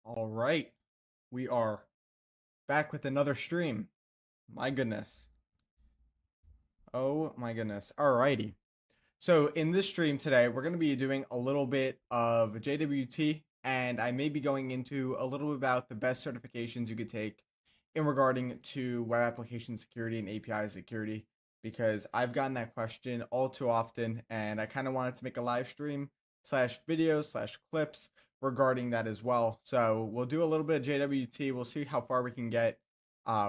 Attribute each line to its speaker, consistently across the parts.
Speaker 1: All right, we are back with another stream. My goodness. Oh my goodness. Alrighty. So in this stream today, we're going to be doing a little bit of JWT, and I may be going into a little bit about the best certifications you could take in regarding to web application security and API security, because I've gotten that question all too often, and I kind of wanted to make a live stream slash video slash clips regarding that as well. So we'll do a little bit of JWT. We'll see how far we can get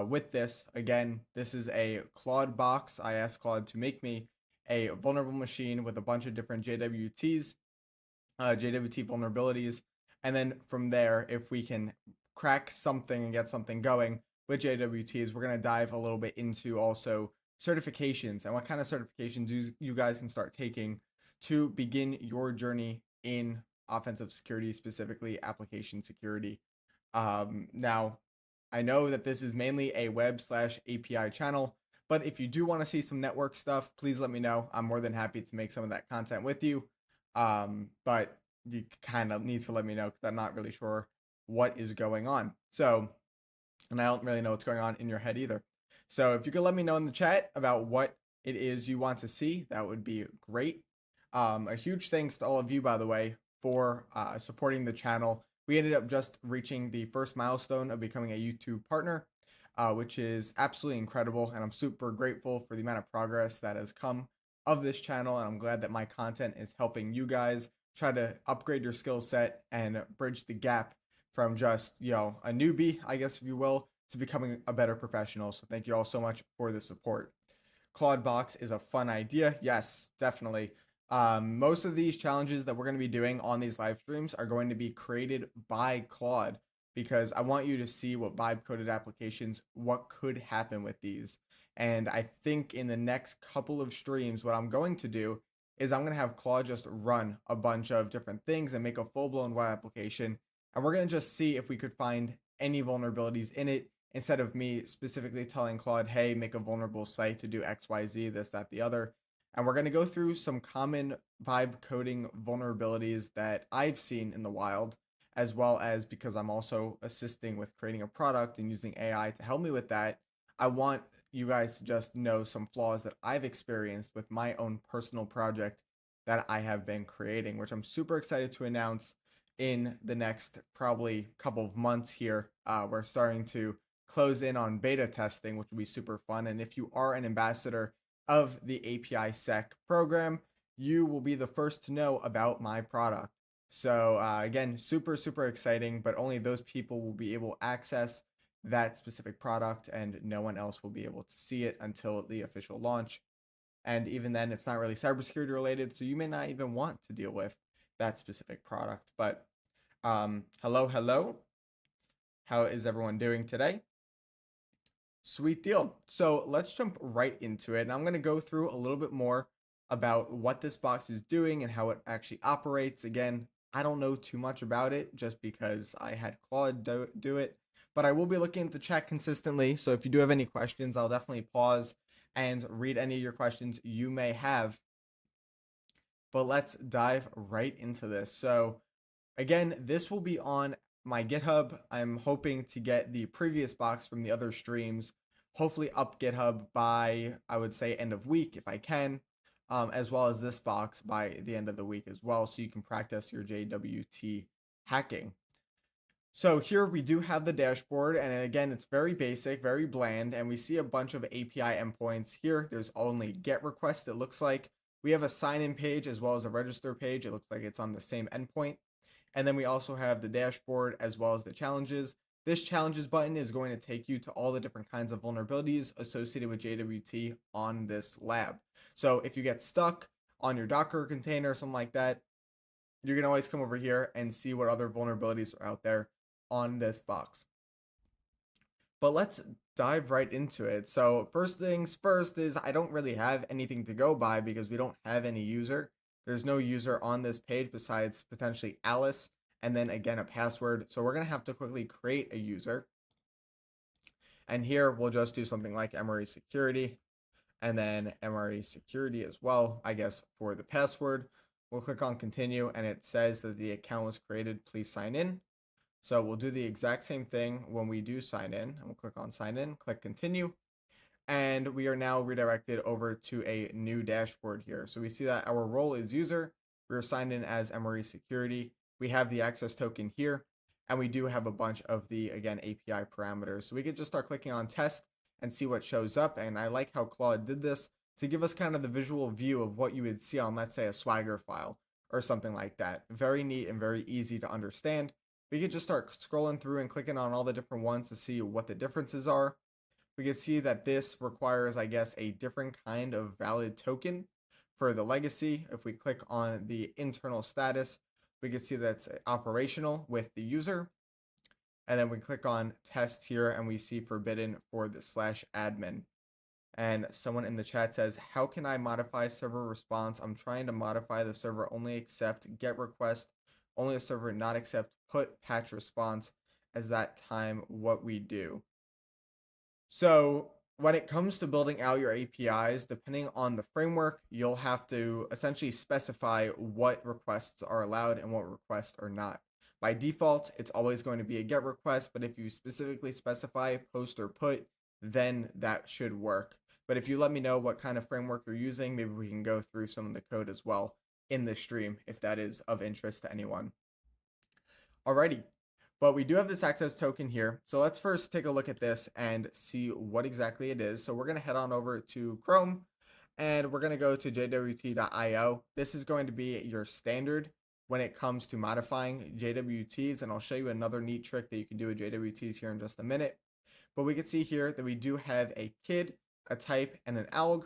Speaker 1: with this. Again, this is a Claude box. I asked Claude to make me a vulnerable machine with a bunch of different JWTs, JWT vulnerabilities. And then from there, if we can crack something and get something going with JWTs, we're going to dive a little bit into also certifications and what kind of certifications you guys can start taking to begin your journey in offensive security, specifically application security. Now, I know that this is mainly a web slash API channel, but if you do want to see some network stuff, please let me know. I'm more than happy to make some of that content with you. But you kind of need to let me know because I'm not really sure what is going on. So, and I don't really know what's going on in your head either. So, if you could let me know in the chat about what it is you want to see, that would be great. A huge thanks to all of you, by the way, for supporting the channel. We ended up just reaching the first milestone of becoming a YouTube partner, which is absolutely incredible. And I'm super grateful for the amount of progress that has come of this channel. And I'm glad that my content is helping you guys try to upgrade your skill set and bridge the gap from just, a newbie, I guess, if you will, to becoming a better professional. So thank you all so much for the support. Claude Box is a fun idea. Yes, definitely. Most of these challenges that we're going to be doing on these live streams are going to be created by Claude because I want you to see what vibe coded applications, what could happen with these. And I think in the next couple of streams, what I'm going to do is I'm going to have Claude just run a bunch of different things and make a full blown web application. And we're going to just see if we could find any vulnerabilities in it instead of me specifically telling Claude, hey, make a vulnerable site to do XYZ, this, that, the other. And we're going to go through some common vibe coding vulnerabilities that I've seen in the wild, as well as because I'm also assisting with creating a product and using AI to help me with that. I want you guys to just know some flaws that I've experienced with my own personal project that I have been creating, which I'm super excited to announce in the next probably couple of months here. We're starting to close in on beta testing, which will be super fun. And if you are an ambassador of the API Sec program, you will be the first to know about my product. So again, super, super exciting, but only those people will be able to access that specific product and no one else will be able to see it until the official launch. And even then, it's not really cybersecurity related, so you may not even want to deal with that specific product. But hello, hello. How is everyone doing today? Sweet deal. So let's jump right into it. And I'm going to go through a little bit more about what this box is doing and how it actually operates. Again, I don't know too much about it just because I had Claude do it, but I will be looking at the chat consistently. So if you do have any questions, I'll definitely pause and read any of your questions you may have. But let's dive right into this. So again, this will be on my GitHub. I'm hoping to get the previous box from the other streams, hopefully up GitHub by, I would say, end of week if I can, as well as this box by the end of the week as well, so you can practice your JWT hacking. So here we do have the dashboard, and again, it's very basic, very bland, and we see a bunch of API endpoints here. There's only GET request, it looks like. We have a sign-in page as well as a register page. It looks like it's on the same endpoint. And then we also have the dashboard as well as the challenges. This challenges button is going to take you to all the different kinds of vulnerabilities associated with JWT on this lab. So if you get stuck on your Docker container or something like that, you can always come over here and see what other vulnerabilities are out there on this box. But let's dive right into it. So first things first is I don't really have anything to go by because we don't have any user. There's no user on this page besides potentially Alice and then again a password. So we're going to have to quickly create a user. And here we'll just do something like MRE security and then MRE security as well, I guess, for the password. We'll click on continue and it says that the account was created. Please sign in. So we'll do the exact same thing when we do sign in. And we'll click on sign in, click continue, and we are now redirected over to a new dashboard here. So we see that our role is user. We're signed in as Emory Security. We have the access token here, and we do have a bunch of the, again, API parameters. So we could just start clicking on test and see what shows up. And I like how Claude did this to give us kind of the visual view of what you would see on, let's say, a Swagger file or something like that. Very neat and very easy to understand. We could just start scrolling through and clicking on all the different ones to see what the differences are. We can see that this requires, I guess, a different kind of valid token for the legacy. If we click on the internal status, we can see that's operational with the user. And then we click on test here and we see forbidden for the /admin. And someone in the chat says, how can I modify server response? I'm trying to modify the server only accept get request, only a server not accept put patch response as that time what we do. So when it comes to building out your APIs, depending on the framework, you'll have to essentially specify what requests are allowed and what requests are not. By default, it's always going to be a get request, but if you specifically specify post or put, then that should work. But if you let me know what kind of framework you're using, maybe we can go through some of the code as well in this stream if that is of interest to anyone. Alrighty, but we do have this access token here. So let's first take a look at this and see what exactly it is. So we're going to head on over to Chrome and we're going to go to JWT.io. This is going to be your standard when it comes to modifying JWTs. And I'll show you another neat trick that you can do with JWTs here in just a minute. But we can see here that we do have a KID, a type, and an alg.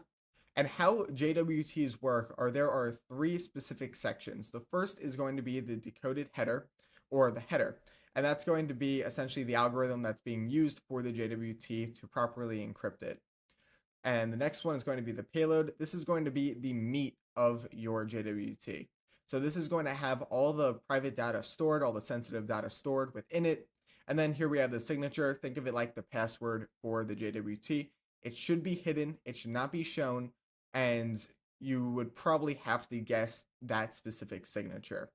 Speaker 1: And how JWTs work are there are three specific sections. The first is going to be the decoded header or the header. And that's going to be essentially the algorithm that's being used for the JWT to properly encrypt it. And the next one is going to be the payload. This is going to be the meat of your JWT. So this is going to have all the private data stored, all the sensitive data stored within it. And then here we have the signature. Think of it like the password for the JWT. It should be hidden. It should not be shown. And you would probably have to guess that specific signature.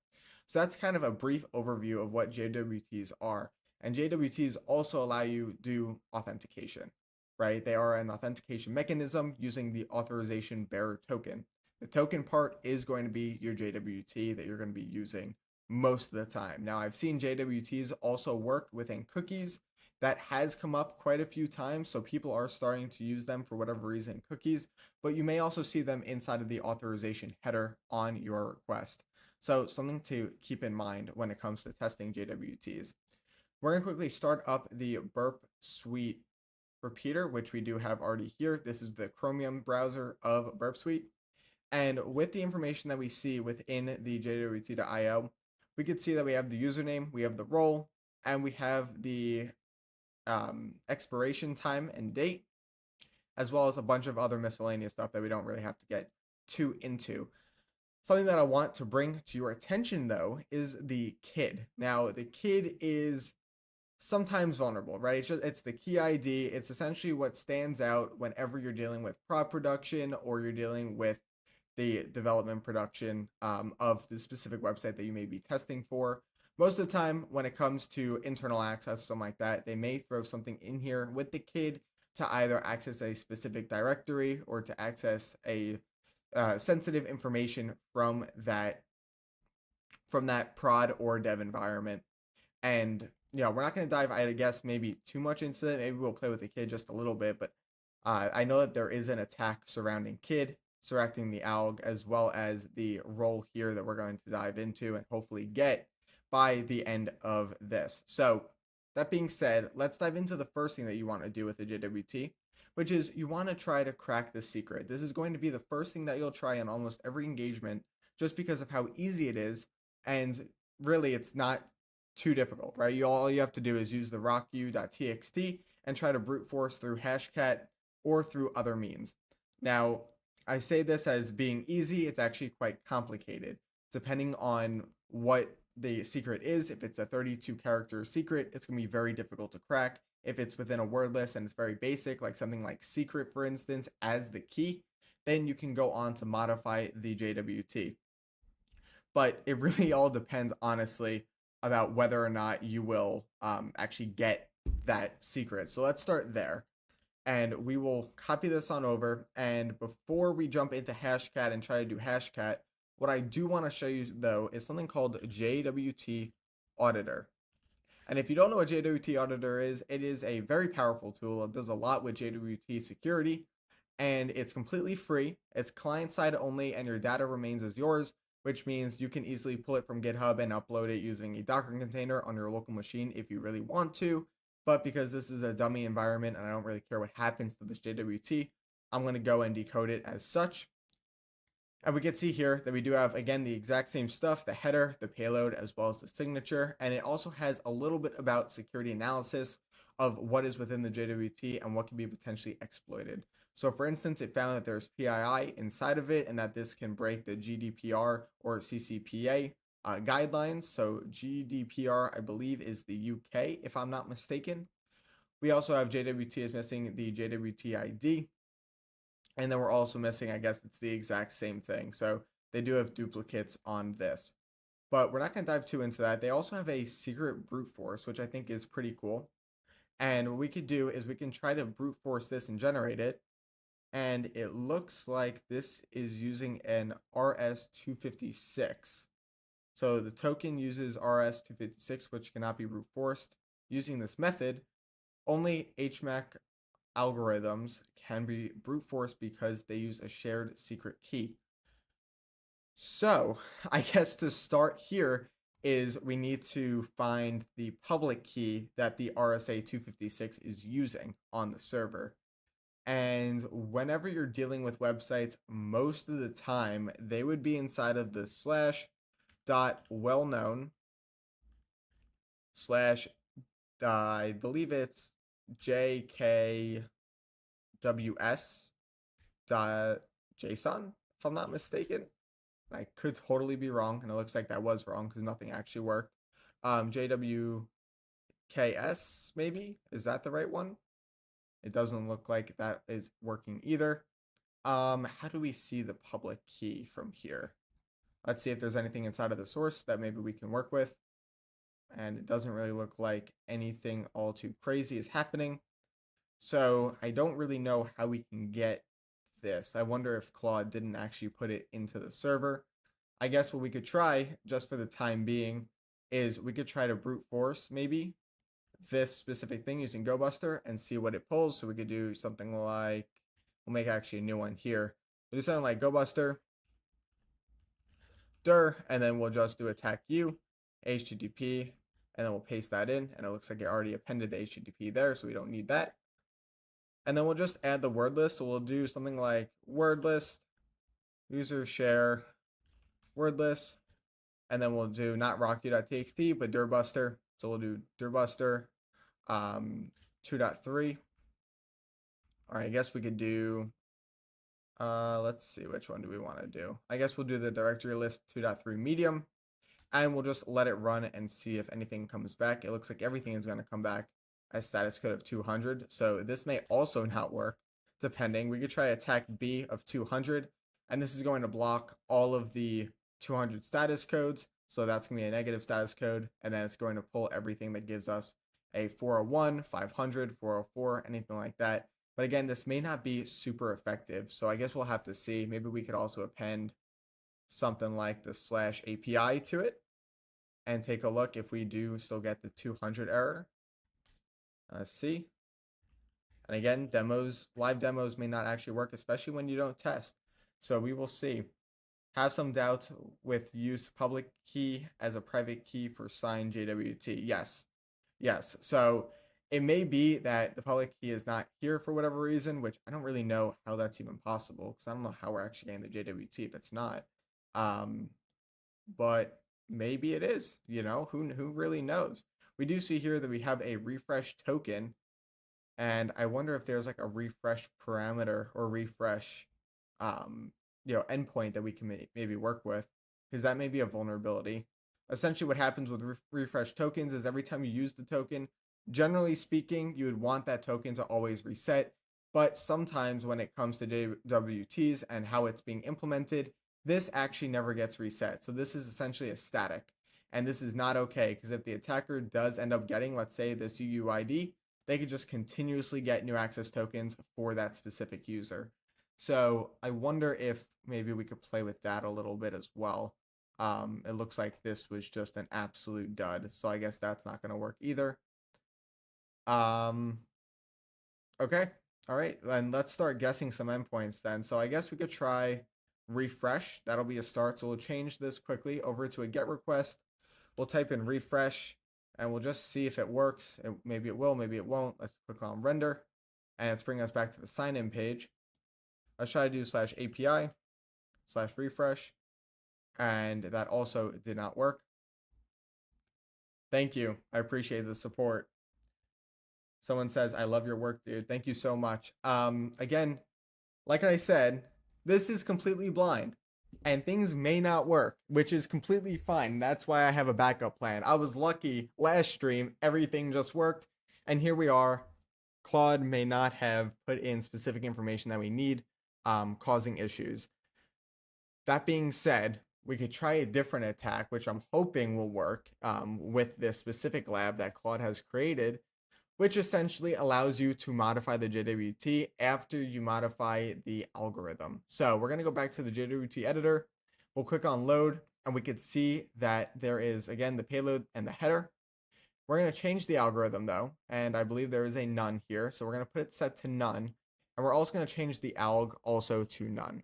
Speaker 1: So that's kind of a brief overview of what JWTs are. And JWTs also allow you to do authentication, right? They are an authentication mechanism using the authorization bearer token. The token part is going to be your JWT that you're going to be using most of the time. Now, I've seen JWTs also work within cookies. That has come up quite a few times, so people are starting to use them for whatever reason, cookies, but you may also see them inside of the authorization header on your request. So something to keep in mind when it comes to testing JWTs. We're going to quickly start up the Burp Suite repeater, which we do have already here. This is the Chromium browser of Burp Suite. And with the information that we see within the JWT.io, we could see that we have the username, we have the role, and we have the expiration time and date, as well as a bunch of other miscellaneous stuff that we don't really have to get too into. Something that I want to bring to your attention, though, is the KID. Now, the KID is sometimes vulnerable, right? It's the key ID. It's essentially what stands out whenever you're dealing with prod production or you're dealing with the development production of the specific website that you may be testing for. Most of the time, when it comes to internal access, something like that, they may throw something in here with the KID to either access a specific directory or to access a sensitive information from that prod or dev environment. And yeah, we're not going to dive, I guess, maybe too much into it. Maybe we'll play with the KID just a little bit, but I know that there is an attack surrounding KID, surrounding the alg, as well as the role here that we're going to dive into and hopefully get by the end of this. So that being said, let's dive into the first thing that you want to do with the JWT, which is you want to try to crack the secret. This is going to be the first thing that you'll try in almost every engagement just because of how easy it is. And really, it's not too difficult, right? All you have to do is use the rocku.txt and try to brute force through hashcat or through other means. Now, I say this as being easy. It's actually quite complicated depending on what the secret is. If it's a 32 character secret, it's going to be very difficult to crack. If it's within a word list and it's very basic, like something like secret, for instance, as the key, then you can go on to modify the JWT. But it really all depends, honestly, about whether or not you will actually get that secret. So let's start there. And we will copy this on over. And before we jump into Hashcat and try to do Hashcat, what I do want to show you though is something called JWT Auditor. And if you don't know what JWT Auditor is, it is a very powerful tool. It does a lot with JWT security, and it's completely free. It's client side only, and your data remains as yours, which means you can easily pull it from GitHub and upload it using a Docker container on your local machine if you really want to. But because this is a dummy environment and I don't really care what happens to this JWT, I'm going to go and decode it as such. And we can see here that we do have, again, the exact same stuff, the header, the payload, as well as the signature. And it also has a little bit about security analysis of what is within the JWT and what can be potentially exploited. So for instance, it found that there's PII inside of it and that this can break the GDPR or CCPA guidelines. So GDPR, I believe, is the UK, if I'm not mistaken. We also have JWT is missing the JWT ID. And then we're also missing, I guess it's the exact same thing. So they do have duplicates on this. But we're not going to dive too into that. They also have a secret brute force, which I think is pretty cool. And what we could do is we can try to brute force this and generate it. And it looks like this is using an RS-256. So the token uses RS-256, which cannot be brute forced. Using this method, only HMAC algorithms can be brute force because they use a shared secret key. So I guess to start here is we need to find the public key that the RSA 256 is using on the server. And whenever you're dealing with websites, most of the time they would be inside of the slash dot well known slash I believe it's JKWS .json, if I'm not mistaken. I could totally be wrong, and it looks like that was wrong because nothing actually worked. JWKS, maybe? Is that the right one? It doesn't look like that is working either. How do we see the public key from here? Let's see if there's anything inside of the source that maybe we can work with. And it doesn't really look like anything all too crazy is happening. So I don't really know how we can get this. I wonder if Claude didn't actually put it into the server. I guess what we could try, just for the time being, is we could try to brute force maybe this specific thing using GoBuster and see what it pulls. So we could do something like, we'll make actually a new one here. We'll do something like GoBuster, dir, and then we'll just do attack you, HTTP, and then we'll paste that in. And it looks like it already appended the HTTP there, so we don't need that. And then we'll just add the word list. So we'll do something like word list, user share, word list, and then we'll do not rocky.txt, but dirbuster. So we'll do dirbuster 2.3. All right, I guess we could do, let's see, which one do we want to do? I guess we'll do the directory list 2.3 medium, and we'll just let it run and see if anything comes back. It looks like everything is going to come back as status code of 200. So this may also not work, depending. We could try attack B of 200, and this is going to block all of the 200 status codes. So that's going to be a negative status code, and then it's going to pull everything that gives us a 401, 500, 404, anything like that. But again, this may not be super effective. So I guess we'll have to see. Maybe we could also append something like the slash API to it and take a look if we do still get the 200 error. See. And again, live demos may not actually work, especially when you don't test. So we will see. Have some doubts with use public key as a private key for signed JWT. Yes. Yes. So it may be that the public key is not here for whatever reason, which I don't really know how that's even possible because I don't know how we're actually getting the JWT if it's not. But maybe it is, who really knows? We do see here that we have a refresh token, and I wonder if there's like a refresh parameter or refresh endpoint that we can maybe work with, because that may be a vulnerability. Essentially what happens with refresh tokens is every time you use the token, generally speaking, you would want that token to always reset, but sometimes when it comes to JWTs and how it's being implemented, this actually never gets reset. So this is essentially a static. And this is not okay because if the attacker does end up getting, let's say, this UUID, they could just continuously get new access tokens for that specific user. So I wonder if maybe we could play with that a little bit as well. It looks like this was just an absolute dud, so I guess that's not going to work either. Um, okay, all right, then let's start guessing some endpoints then. So I guess we could try refresh. That'll be a start. So we'll change this quickly over to a get request. We'll type in refresh and we'll just see if it works. Maybe it will, maybe it won't. Let's click on render and it's bringing us back to the sign in page. Let's try to do /API/refresh, and that also did not work. Thank you. I appreciate the support. Someone says, I love your work, dude. Thank you so much. Again, like I said, this is completely blind and things may not work, which is completely fine. That's why I have a backup plan. I was lucky last stream, everything just worked. And here we are. Claude may not have put in specific information that we need, causing issues. That being said, we could try a different attack, which I'm hoping will work with this specific lab that Claude has created, which essentially allows you to modify the JWT after you modify the algorithm. So we're going to go back to the JWT editor. We'll click on load and we could see that there is, again, the payload and the header. We're going to change the algorithm though, and I believe there is a none here. So we're going to put it set to none. And we're also going to change the alg also to none.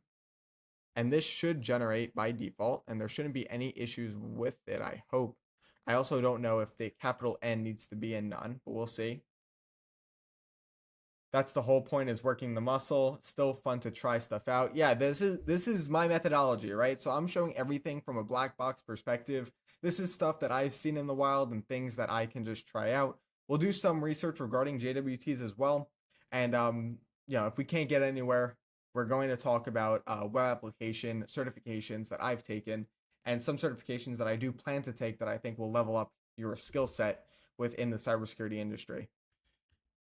Speaker 1: And this should generate by default, and there shouldn't be any issues with it, I hope. I also don't know if the capital N needs to be in none, but we'll see. That's the whole point, is working the muscle. Still fun to try stuff out. Yeah, this is my methodology, right? So I'm showing everything from a black box perspective. This is stuff that I've seen in the wild and things that I can just try out. We'll do some research regarding JWTs as well. And if we can't get anywhere, we're going to talk about web application certifications that I've taken and some certifications that I do plan to take that I think will level up your skill set within the cybersecurity industry.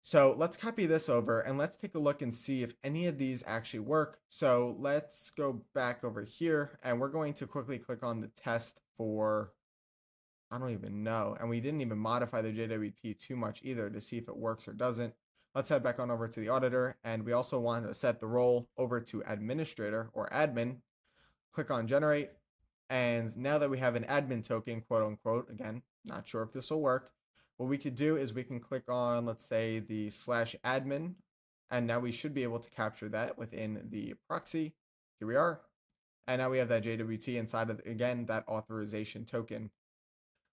Speaker 1: So let's copy this over and let's take a look and see if any of these actually work. So let's go back over here and we're going to quickly click on the test for, I don't even know. And we didn't even modify the JWT too much either to see if it works or doesn't. Let's head back on over to the auditor, and we also want to set the role over to administrator or admin. Click on generate, and now that we have an admin token, quote unquote, again, not sure if this will work, what we could do is we can click on, let's say, the /admin, and now we should be able to capture that within the proxy. Here we are. And now we have that JWT inside of, again, that authorization token.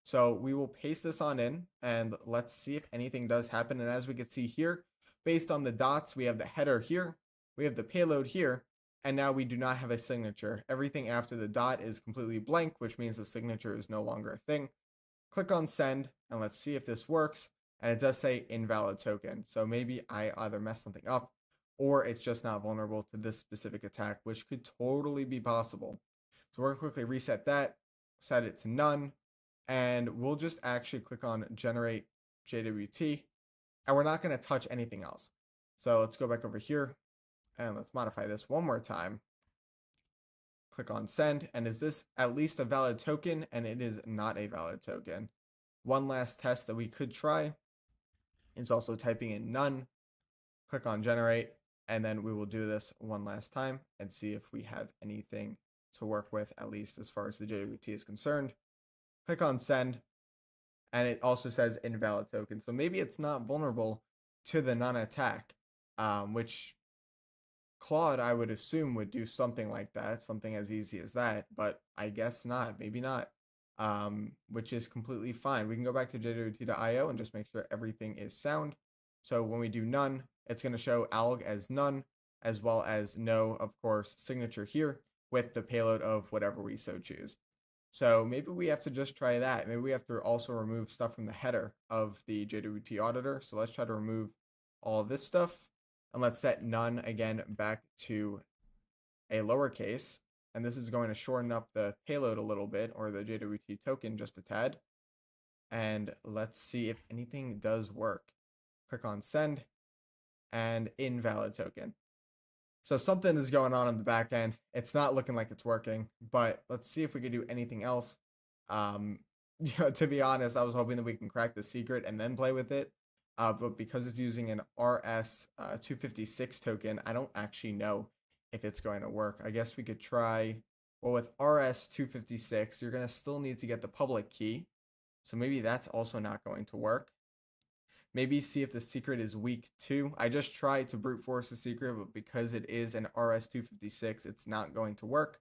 Speaker 1: So we will paste this on in and let's see if anything does happen. And as we can see here, based on the dots, we have the header here, we have the payload here, and now we do not have a signature. Everything after the dot is completely blank, which means the signature is no longer a thing. Click on send and let's see if this works. And it does say invalid token. So maybe I either messed something up or it's just not vulnerable to this specific attack, which could totally be possible. So we're going to quickly reset that, set it to none, and we'll just actually click on generate JWT, and we're not going to touch anything else. So let's go back over here and let's modify this one more time. Click on send, and is this at least a valid token? And it is not a valid token. One last test that we could try is also typing in none. Click on generate, and then we will do this one last time and see if we have anything to work with, at least as far as the JWT is concerned. Click on send, and it also says invalid token. So maybe it's not vulnerable to the non-attack, which Claude, I would assume, would do something like that, something as easy as that, but I guess not, maybe not, which is completely fine. We can go back to JWT.io and just make sure everything is sound. So when we do none, it's going to show alg as none, as well as no, of course, signature here with the payload of whatever we so choose. So maybe we have to just try that. Maybe we have to also remove stuff from the header of the JWT auditor. So let's try to remove all of this stuff. And let's set none again back to a lowercase. And this is going to shorten up the payload a little bit, or the JWT token just a tad. And let's see if anything does work. Click on send, and invalid token. So something is going on in the back end. It's not looking like it's working, but let's see if we could do anything else. To be honest, I was hoping that we can crack the secret and then play with it. But because it's using an RS 256 token, I don't actually know if it's going to work. I guess we could try. Well, with RS 256, you're going to still need to get the public key. So maybe that's also not going to work. Maybe see if the secret is weak too. I just tried to brute force the secret, but because it is an RS 256, it's not going to work.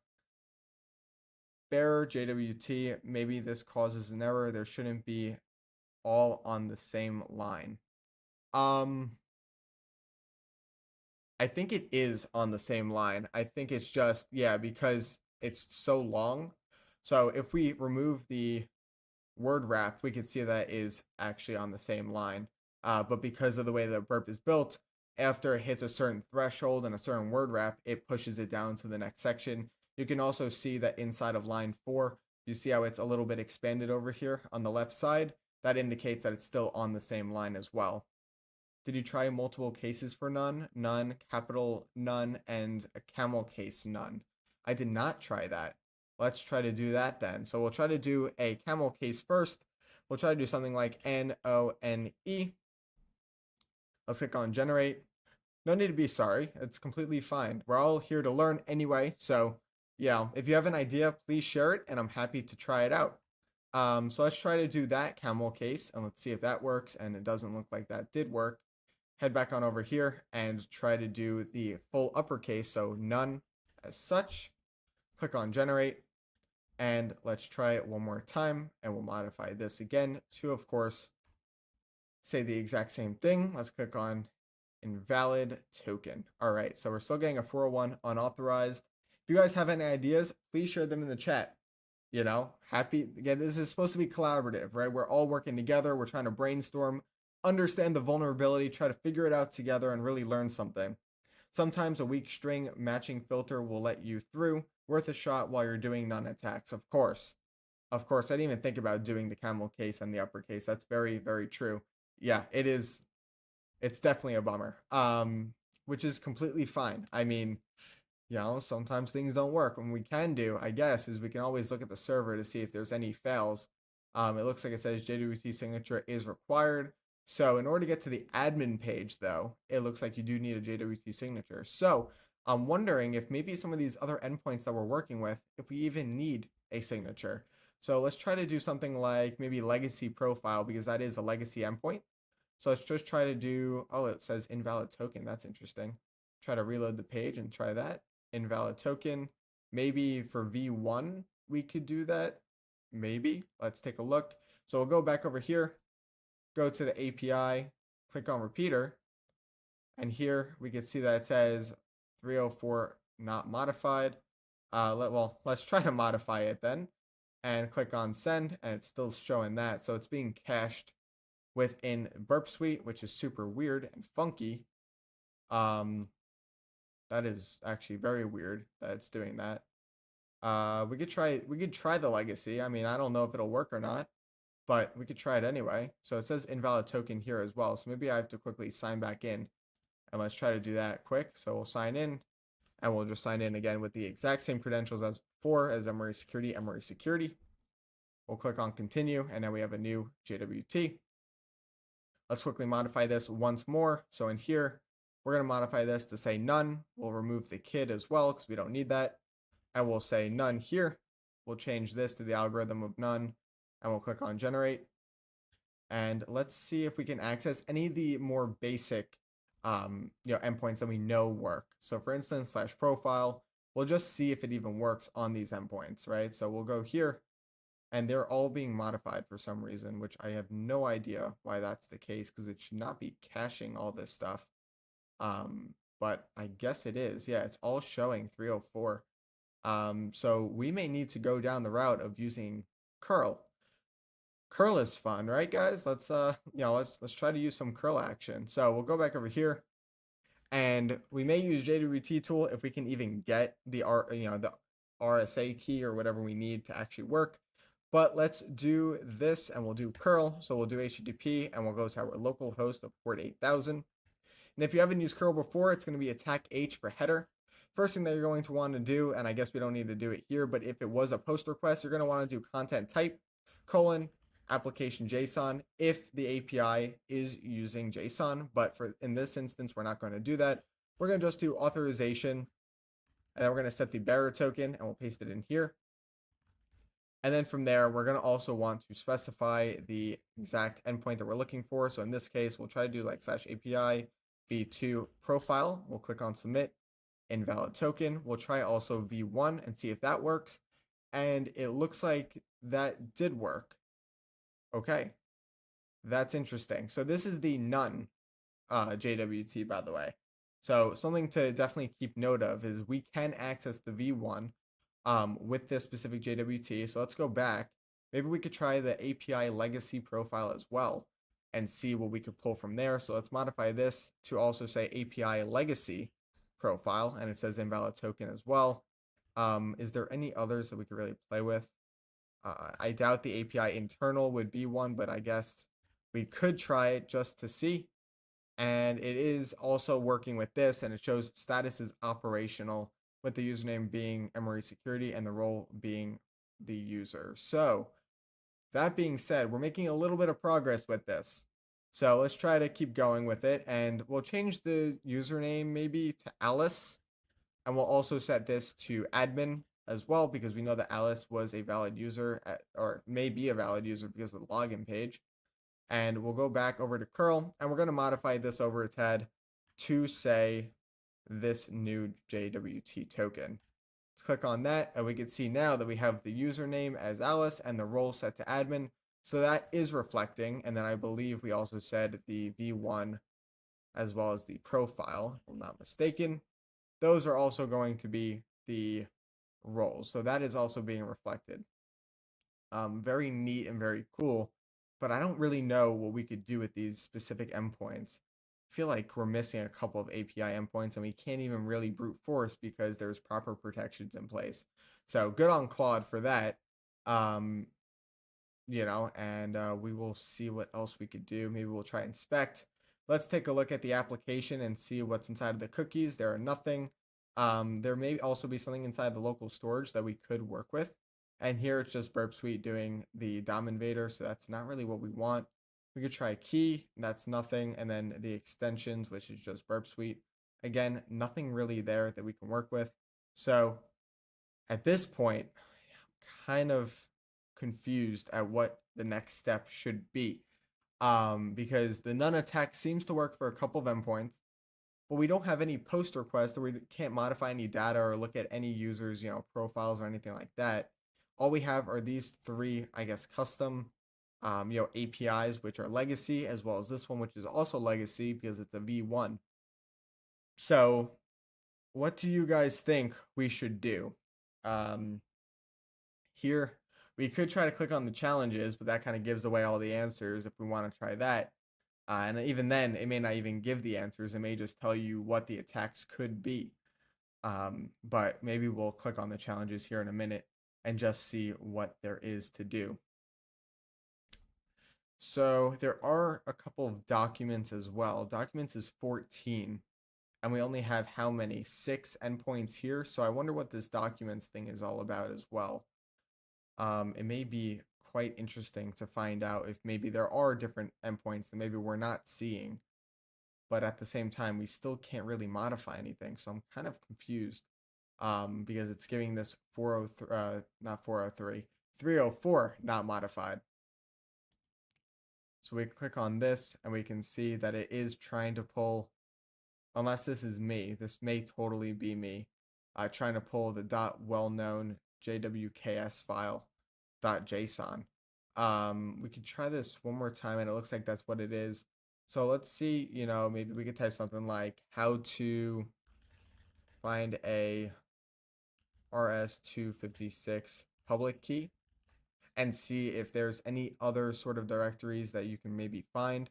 Speaker 1: Bearer JWT, maybe this causes an error. There shouldn't be all on the same line. Um, I think it is on the same line. I think it's just, yeah, because it's so long. So if we remove the word wrap, we can see that is actually on the same line. But because of the way that burp is built, after it hits a certain threshold and a certain word wrap, it pushes it down to the next section. You can also see that inside of line 4, you see how it's a little bit expanded over here on the left side. That indicates that it's still on the same line as well. Did you try multiple cases for none? None, capital none, and a camel case none. I did not try that. Let's try to do that then. So we'll try to do a camel case first. We'll try to do something like NONE. Let's click on generate. No need to be sorry. It's completely fine. We're all here to learn anyway. So yeah, if you have an idea, please share it and I'm happy to try it out. So let's try to do that camel case and let's see if that works. And it doesn't look like that did work. Head back on over here and try to do the full uppercase. So none as such. Click on generate. And let's try it one more time. And we'll modify this again to, of course, say the exact same thing. Let's click on invalid token. All right, so we're still getting a 401 unauthorized. If you guys have any ideas, please share them in the chat. You know, happy again. This is supposed to be collaborative, right? We're all working together. We're trying to brainstorm, understand the vulnerability, try to figure it out together, and really learn something. Sometimes a weak string matching filter will let you through. Worth a shot while you're doing none attacks, of course. Of course, I didn't even think about doing the camel case and the uppercase. That's very, very true. Yeah, it is. It's definitely a bummer. Which is completely fine. I mean, you know, sometimes things don't work. What we can do, I guess, is we can always look at the server to see if there's any fails. It looks like it says JWT signature is required. So in order to get to the admin page, though, it looks like you do need a JWT signature. So I'm wondering if maybe some of these other endpoints that we're working with, if we even need a signature. So let's try to do something like maybe legacy profile because that is a legacy endpoint. So let's just try to do, oh, it says invalid token. That's interesting. Try to reload the page and try that. Invalid token. Maybe for V1, we could do that. Maybe. Let's take a look. So we'll go back over here, go to the API, click on repeater. And here we can see that it says 304 not modified. Let's try to modify it then and click on send and it's still showing that. So it's being cached within Burp Suite, which is super weird and funky. That is actually very weird that it's doing that. We could try the legacy. I mean, I don't know if it'll work or not, but we could try it anyway. So it says invalid token here as well. So maybe I have to quickly sign back in. And let's try to do that quick. So we'll sign in and we'll just sign in again with the exact same credentials as before as Emory Security, Emory Security. We'll click on continue and now we have a new JWT. Let's quickly modify this once more. So in here, we're going to modify this to say none. We'll remove the kid as well because we don't need that. And we'll say none here. We'll change this to the algorithm of none and we'll click on generate. And let's see if we can access any of the more basic endpoints that we know work. So for instance, /profile, we'll just see if it even works on these endpoints, right? So we'll go here and they're all being modified for some reason, which I have no idea why that's the case because it should not be caching all this stuff. But I guess it is. Yeah, it's all showing 304. So we may need to go down the route of using curl. Curl is fun, right, guys? Let's try to use some curl action. So we'll go back over here, and we may use JWT tool if we can even get the the RSA key or whatever we need to actually work. But let's do this, and we'll do curl. So we'll do HTTP, and we'll go to our local host of port 8000. And if you haven't used curl before, it's going to be attack H for header. First thing that you're going to want to do, and I guess we don't need to do it here, but if it was a post request, you're going to want to do content type. colon application JSON if the API is using JSON. But for in this instance, we're not going to do that. We're going to just do authorization, and then we're going to set the bearer token, and we'll paste it in here. And then from there, we're going to also want to specify the exact endpoint that we're looking for. So in this case, we'll try to do like /API v2 profile. We'll click on submit, invalid token. We'll try also v1 and see if that works. And it looks like that did work. Okay, that's interesting. So this is the none JWT, by the way. So something to definitely keep note of is we can access the v1 with this specific JWT. So let's go back. Maybe we could try the API legacy profile as well and see what we could pull from there. So let's modify this to also say API legacy profile, and it says invalid token as well. Is there any others that we could really play with? I doubt the API internal would be one, but I guess we could try it just to see. And it is also working with this, and it shows status is operational with the username being Emory Security and the role being the user. So that being said, we're making a little bit of progress with this. So let's try to keep going with it, and we'll change the username maybe to Alice, and we'll also set this to admin as well, because we know that Alice was a valid user or may be a valid user because of the login page. And we'll go back over to curl, and we're going to modify this over a tad to say this new JWT token. Let's click on that, and we can see now that we have the username as Alice and the role set to admin. So that is reflecting. And then I believe we also said the v1 as well as the profile, if I'm not mistaken. Those are also going to be the roles. So that is also being reflected. Very neat and very cool. But I don't really know what we could do with these specific endpoints. I feel like we're missing a couple of API endpoints, and we can't even really brute force because there's proper protections in place. So good on Claude for that. And we will see what else we could do. Maybe we'll try inspect. Let's take a look at the application and see what's inside of the cookies. There are nothing. There may also be something inside the local storage that we could work with. And here it's just Burp Suite doing the DOM invader, so that's not really what we want. We could try key, that's nothing, and then the extensions, which is just Burp Suite. Again, nothing really there that we can work with. So at this point, I'm kind of confused at what the next step should be. Because the none attack seems to work for a couple of endpoints, but we don't have any post requests, or we can't modify any data or look at any users, profiles or anything like that. All we have are these three, I guess, custom, APIs, which are legacy, as well as this one, which is also legacy because it's a v1. So what do you guys think we should do? Here, we could try to click on the challenges, but that kind of gives away all the answers if we want to try that. And even then, it may not even give the answers. It may just tell you what the attacks could be. But maybe we'll click on the challenges here in a minute and just see what there is to do. So there are a couple of documents as well. Documents is 14, and we only have how many? 6 endpoints here. So I wonder what this documents thing is all about as well. It may be quite interesting to find out if maybe there are different endpoints that maybe we're not seeing, but at the same time, we still can't really modify anything. So I'm kind of confused. Because it's giving this 304 not modified. So we click on this, and we can see that it is trying to pull, unless this is me, this may totally be me, trying to pull the .well-known JWKS file .json. We could try this one more time, and it looks like that's what it is. So let's see, maybe we could type something like how to find a RS-256 public key and see if there's any other sort of directories that you can maybe find.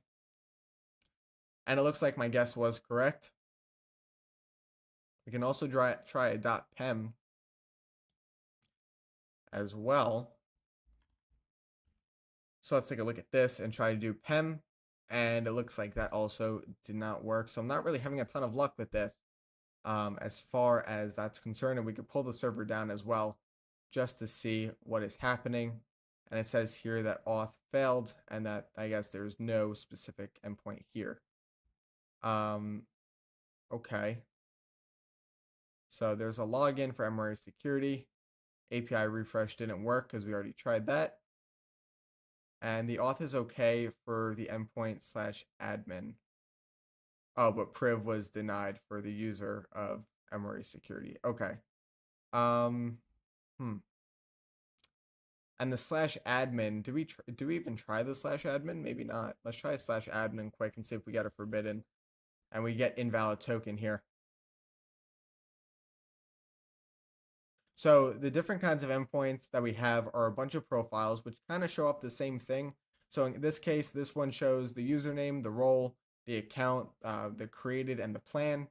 Speaker 1: And it looks like my guess was correct. We can also try a .pem as well. So let's take a look at this and try to do pem, and it looks like that also did not work. So I'm not really having a ton of luck with this. As far as that's concerned, and we could pull the server down as well just to see what is happening. And it says here that auth failed and that I guess there's no specific endpoint here. Okay. So there's a login for MRA security. API refresh didn't work because we already tried that. And the auth is okay for the endpoint slash admin. Oh, but priv was denied for the user of MRA security. Okay. Um, hmm. And the slash admin, do we even try the slash admin? Maybe not. Let's try slash admin quick and see if we get a forbidden. And we get invalid token here. So the different kinds of endpoints that we have are a bunch of profiles which kind of show up the same thing. So in this case, this one shows the username, the role, the account, the created, and the plan.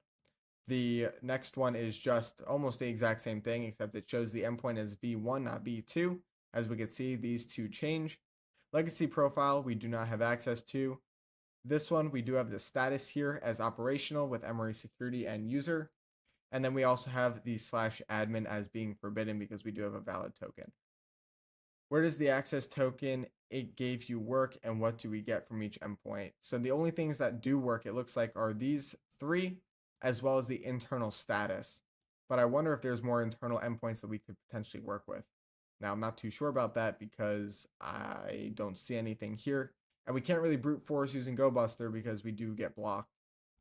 Speaker 1: The next one is just almost the exact same thing, except it shows the endpoint as v1, not v2. As we can see, these two change. Legacy profile, we do not have access to. This one, we do have the status here as operational with MRE security and user. And then we also have the slash admin as being forbidden because we do have a valid token. Where does the access token it gave you work, and what do we get from each endpoint? So the only things that do work, it looks like, are these three, as well as the internal status. But I wonder if there's more internal endpoints that we could potentially work with. Now, I'm not too sure about that because I don't see anything here. And we can't really brute force using GoBuster because we do get blocked.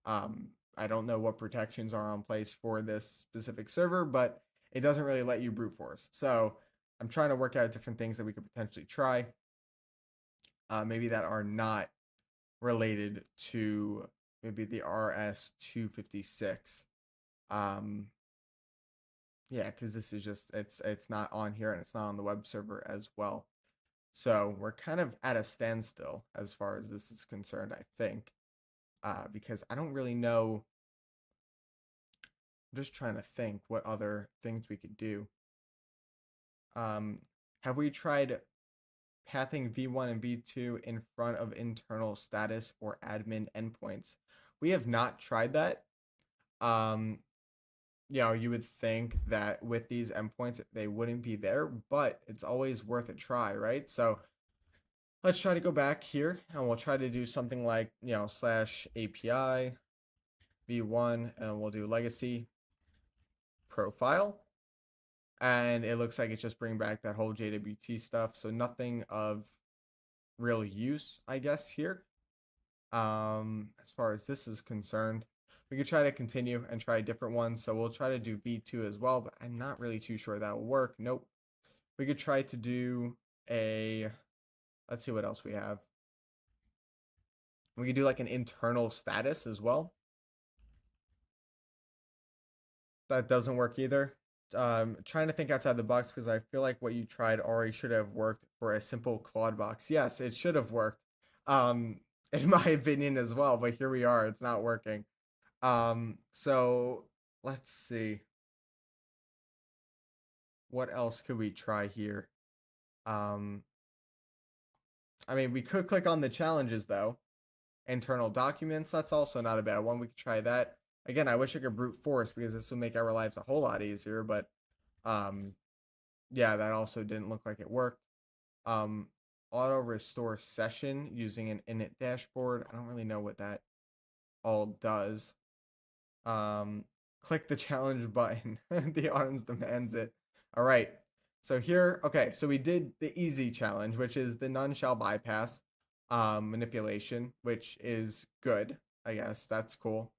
Speaker 1: I don't know what protections are on place for this specific server, but it doesn't really let you brute force. So I'm trying to work out different things that we could potentially try, maybe that are not related to maybe the RS-256. Yeah, because this is just it's not on here and it's not on the web server as well. So we're kind of at a standstill as far as this is concerned, I think, because I don't really know. I'm just trying to think what other things we could do. Have we tried pathing v1 and v2 in front of internal status or admin endpoints? We have not tried that. You would think that with these endpoints they wouldn't be there, but it's always worth a try, right? So let's try to go back here and we'll try to do something like, slash API v1 and we'll do legacy profile. And it looks like it's just bringing back that whole JWT stuff. So nothing of real use, I guess, here. As far as this is concerned, we could try to continue and try a different one. So we'll try to do v2 as well, but I'm not really too sure that will work. Nope. We could try to do let's see what else we have. We could do like an internal status as well. That doesn't work either. Trying to think outside the box because I feel like what you tried already should have worked for a simple Claude box. Yes, it should have worked. In my opinion as well, but here we are. It's not working. So let's see. What else could we try here? I mean, we could click on the challenges though. Internal documents, that's also not a bad one. We could try that. Again, I wish I could brute force because this would make our lives a whole lot easier, but yeah, that also didn't look like it worked. Auto restore session using an init dashboard. I don't really know what that all does. Click the challenge button. The audience demands it. All right. So here, okay, so we did the easy challenge, which is the none shall bypass manipulation, which is good. I guess that's cool.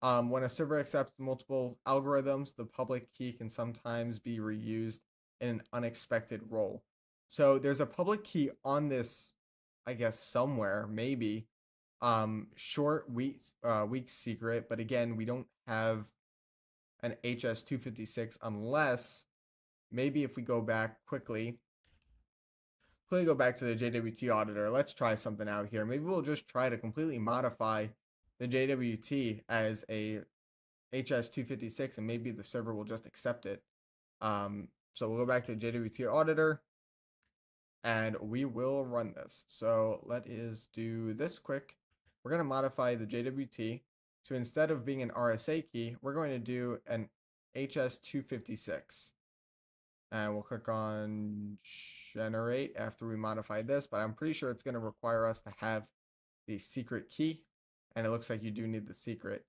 Speaker 1: When a server accepts multiple algorithms, the public key can sometimes be reused in an unexpected role. So there's a public key on this, I guess, somewhere, maybe. Short, weak secret, but again, we don't have an HS256 unless maybe if we go back quickly go back to the JWT auditor. Let's try something out here. Maybe we'll just try to completely modify the JWT as a HS256 and maybe the server will just accept it. So we'll go back to JWT auditor and we will run this. So let us do this quick. We're going to modify the JWT to, instead of being an RSA key, we're going to do an HS256. And we'll click on generate after we modify this, but I'm pretty sure it's going to require us to have the secret key. And it looks like you do need the secret.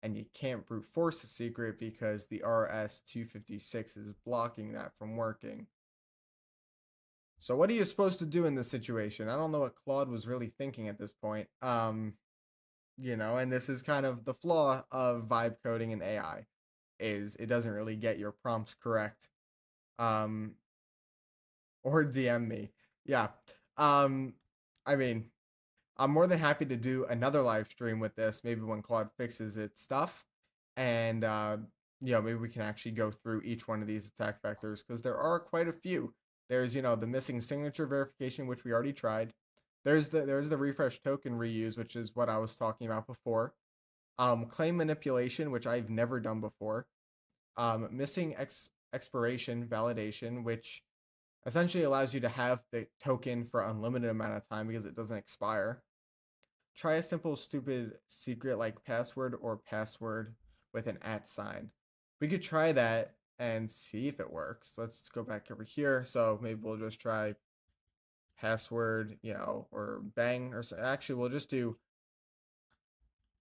Speaker 1: And you can't brute force a secret because the RS-256 is blocking that from working. So what are you supposed to do in this situation? I don't know what Claude was really thinking at this point. And this is kind of the flaw of vibe coding and AI, is it doesn't really get your prompts correct. Um, or DM me. Yeah. Um, I mean, I'm more than happy to do another live stream with this, maybe when Claude fixes its stuff. And, maybe we can actually go through each one of these attack vectors because there are quite a few. There's, the missing signature verification, which we already tried. There's the refresh token reuse, which is what I was talking about before. Claim manipulation, which I've never done before. Missing expiration validation, which essentially allows you to have the token for unlimited amount of time because it doesn't expire. Try a simple stupid secret like password or password with an @ sign. We could try that and see if it works. Let's go back over here. So maybe we'll just try password, or bang, or so. Actually, we'll just do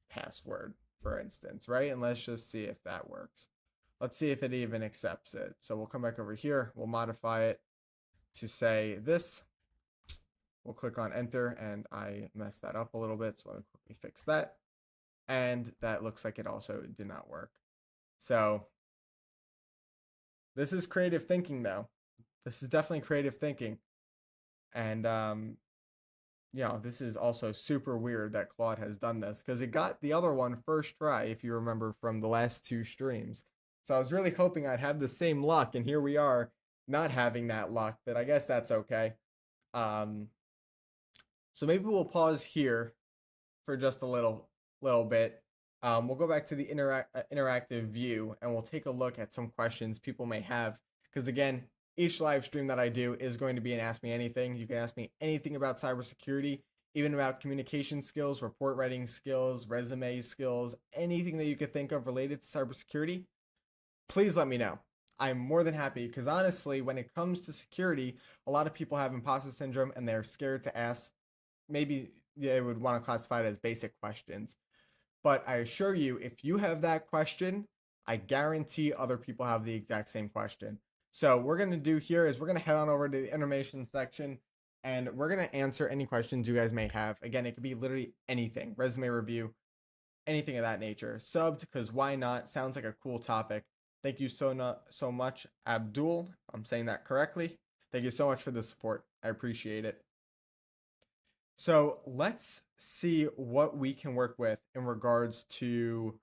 Speaker 1: password, for instance, right? And let's just see if that works. Let's see if it even accepts it. So we'll come back over here. We'll modify it to say this. We'll click on enter, and I messed that up a little bit, so let me quickly fix that. And that looks like it also did not work. So this is creative thinking, though. This is definitely creative thinking. And, this is also super weird that Claude has done this because it got the other one first try, if you remember from the last 2 streams. So I was really hoping I'd have the same luck, and here we are not having that luck, but I guess that's okay. So maybe we'll pause here for just a little bit. We'll go back to the interactive view and we'll take a look at some questions people may have. Because again, each live stream that I do is going to be an Ask Me Anything. You can ask me anything about cybersecurity, even about communication skills, report writing skills, resume skills, anything that you could think of related to cybersecurity. Please let me know. I'm more than happy because honestly, when it comes to security, a lot of people have imposter syndrome and they're scared to ask. Maybe they would want to classify it as basic questions. But I assure you, if you have that question, I guarantee other people have the exact same question. So what we're going to do here is we're going to head on over to the information section and we're going to answer any questions you guys may have. Again, it could be literally anything, resume review, anything of that nature. Subbed, because why not? Sounds like a cool topic. Thank you so much, Abdul. I'm saying that correctly. Thank you so much for the support. I appreciate it. So let's see what we can work with in regards to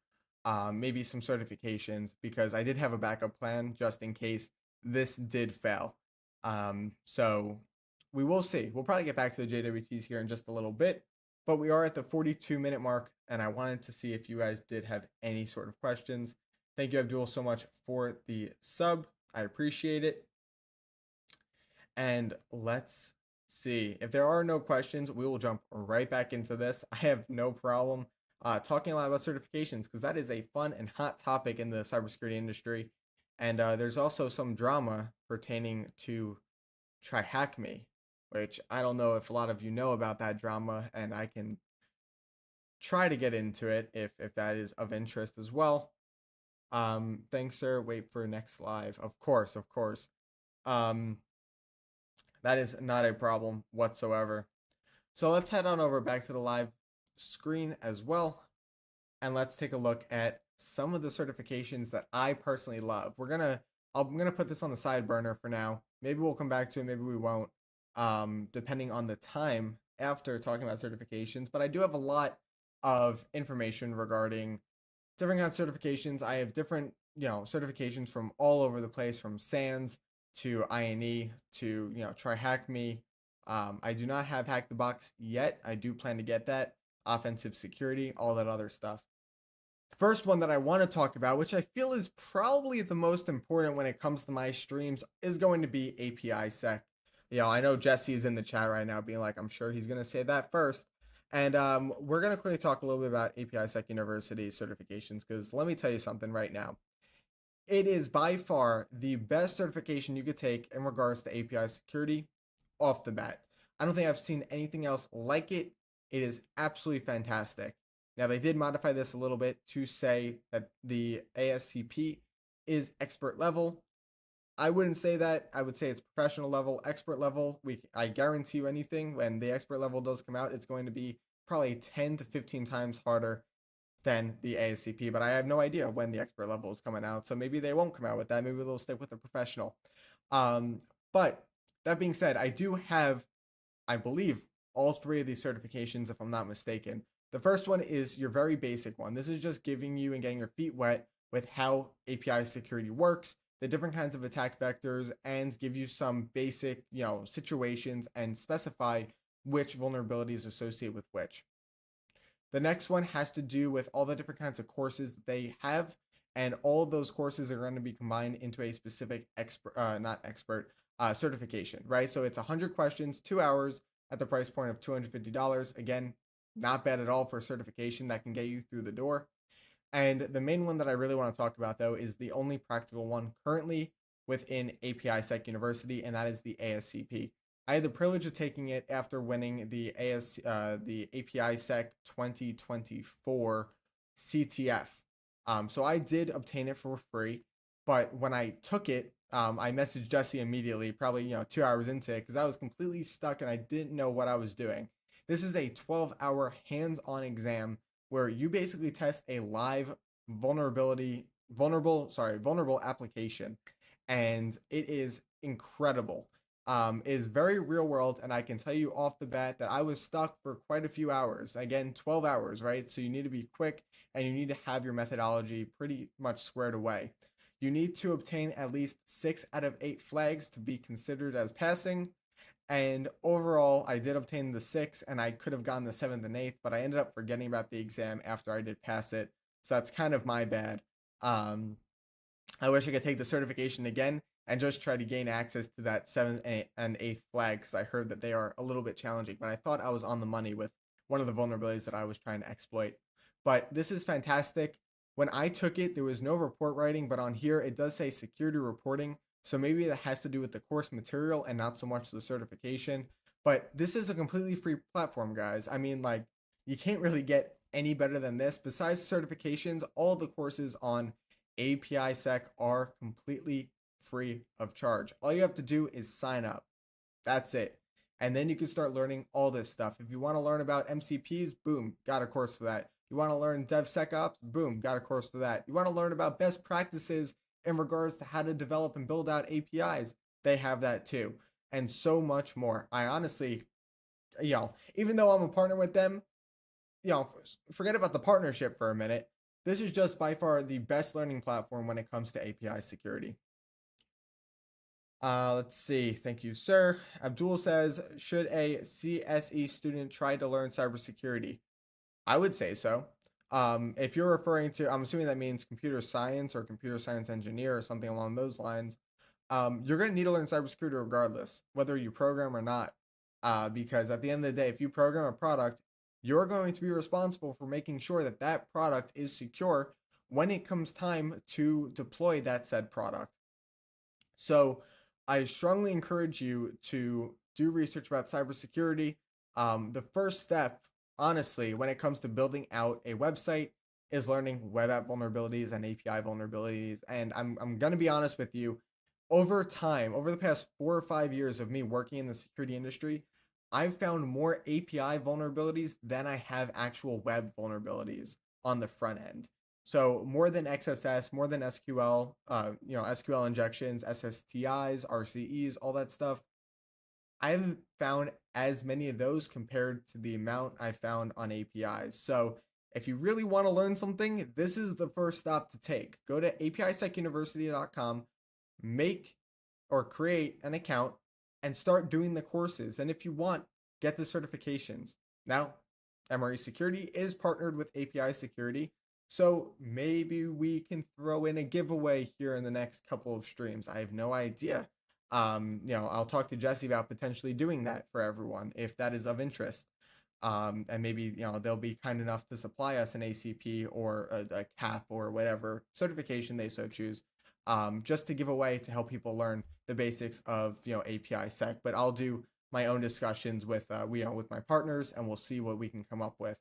Speaker 1: maybe some certifications, because I did have a backup plan just in case this did fail. So we will see. We'll probably get back to the JWTs here in just a little bit, but we are at the 42-minute mark, and I wanted to see if you guys did have any sort of questions. Thank you, Abdul, so much for the sub. I appreciate it. And let's see. If there are no questions, we will jump right back into this. I have no problem talking a lot about certifications because that is a fun and hot topic in the cybersecurity industry. And there's also some drama pertaining to Try Hack Me, which I don't know if a lot of you know about that drama, and I can try to get into it if that is of interest as well. Thanks, sir. Wait for next live. Of course, of course. That is not a problem whatsoever. So let's head on over back to the live screen as well. And let's take a look at some of the certifications that I personally love. I'm gonna put this on the side burner for now. Maybe we'll come back to it, maybe we won't, depending on the time after talking about certifications. But I do have a lot of information regarding different kinds of certifications. I have different, certifications from all over the place, from SANS to INE to, Try Hack Me. I do not have Hack the Box yet. I do plan to get that. Offensive security, all that other stuff. The first one that I want to talk about, which I feel is probably the most important when it comes to my streams, is going to be API Sec. I know Jesse is in the chat right now being like, I'm sure he's going to say that first. And we're going to quickly talk a little bit about API Sec University certifications, because let me tell you something right now. It is by far the best certification you could take in regards to API security off the bat. I don't think I've seen anything else like it. It is absolutely fantastic. Now, they did modify this a little bit to say that the ASCP is expert level. I wouldn't say that. I would say it's professional level, expert level. I guarantee you anything when the expert level does come out, it's going to be probably 10 to 15 times harder than the ASCP, but I have no idea when the expert level is coming out. So maybe they won't come out with that. Maybe they'll stick with the professional. Um, but that being said, I do have, I believe, all three of these certifications, if I'm not mistaken. The first one is your very basic one. This is just giving you and getting your feet wet with how API security works, the different kinds of attack vectors, and give you some basic, situations and specify which vulnerabilities associate with which. The next one has to do with all the different kinds of courses that they have, and all of those courses are going to be combined into a specific not expert, certification, right? So it's 100 questions, 2 hours at the price point of $250. Again, not bad at all for a certification that can get you through the door. And the main one that I really want to talk about, though, is the only practical one currently within API Sec University, and that is the ASCP. I had the privilege of taking it after winning the API Sec 2024 CTF. So I did obtain it for free, but when I took it, I messaged Jesse immediately, probably 2 hours into it, because I was completely stuck and I didn't know what I was doing. This is a 12-hour hands-on exam where you basically test a live vulnerable application, and it is incredible. It is very real world, and I can tell you off the bat that I was stuck for quite a few hours. Again, 12 hours, right? So you need to be quick and you need to have your methodology pretty much squared away. You need to obtain at least 6 out of 8 flags to be considered as passing. And overall, I did obtain the 6, and I could have gotten the 7th and 8th, but I ended up forgetting about the exam after I did pass it. So that's kind of my bad. Um, I wish I could take the certification again and just try to gain access to that 7th and 8th flag, because I heard that they are a little bit challenging, but I thought I was on the money with one of the vulnerabilities that I was trying to exploit. But this is fantastic. When I took it, there was no report writing, but on here it does say security reporting. So maybe that has to do with the course material and not so much the certification. But this is a completely free platform, guys. I mean, like, you can't really get any better than this. Besides certifications, all the courses on API Sec are completely free of charge. All you have to do is sign up. That's it. And then you can start learning all this stuff. If you want to learn about MCPs, boom, got a course for that. You want to learn DevSecOps, boom, got a course for that. You want to learn about best practices in regards to how to develop and build out APIs, they have that too. And so much more. I honestly, even though I'm a partner with them, forget about the partnership for a minute. This is just by far the best learning platform when it comes to API security. Let's see. Thank you, sir. Abdul says, should a CSE student try to learn cybersecurity? I would say so. If you're referring to, I'm assuming that means computer science or computer science engineer or something along those lines. You're going to need to learn cybersecurity regardless, whether you program or not. Because at the end of the day, if you program a product, you're going to be responsible for making sure that that product is secure when it comes time to deploy that said product. So I strongly encourage you to do research about cybersecurity. The first step, honestly, when it comes to building out a website is learning web app vulnerabilities and API vulnerabilities. And I'm going to be honest with you, over time, over the past 4 or 5 years of me working in the security industry, I've found more API vulnerabilities than I have actual web vulnerabilities on the front end. So more than XSS, more than SQL, SQL injections, SSTIs, RCEs, all that stuff. I haven't found as many of those compared to the amount I found on APIs. So if you really want to learn something, this is the first stop to take. Go to apisecuniversity.com, make or create an account, and start doing the courses. And if you want, get the certifications. Now, MRE Security is partnered with API Security, so maybe we can throw in a giveaway here in the next couple of streams. I have no idea. I'll talk to Jesse about potentially doing that for everyone if that is of interest. And maybe they'll be kind enough to supply us an ACP or a CAP or whatever certification they so choose, just to give away to help people learn the basics of API sec. But I'll do my own discussions with with my partners, and we'll see what we can come up with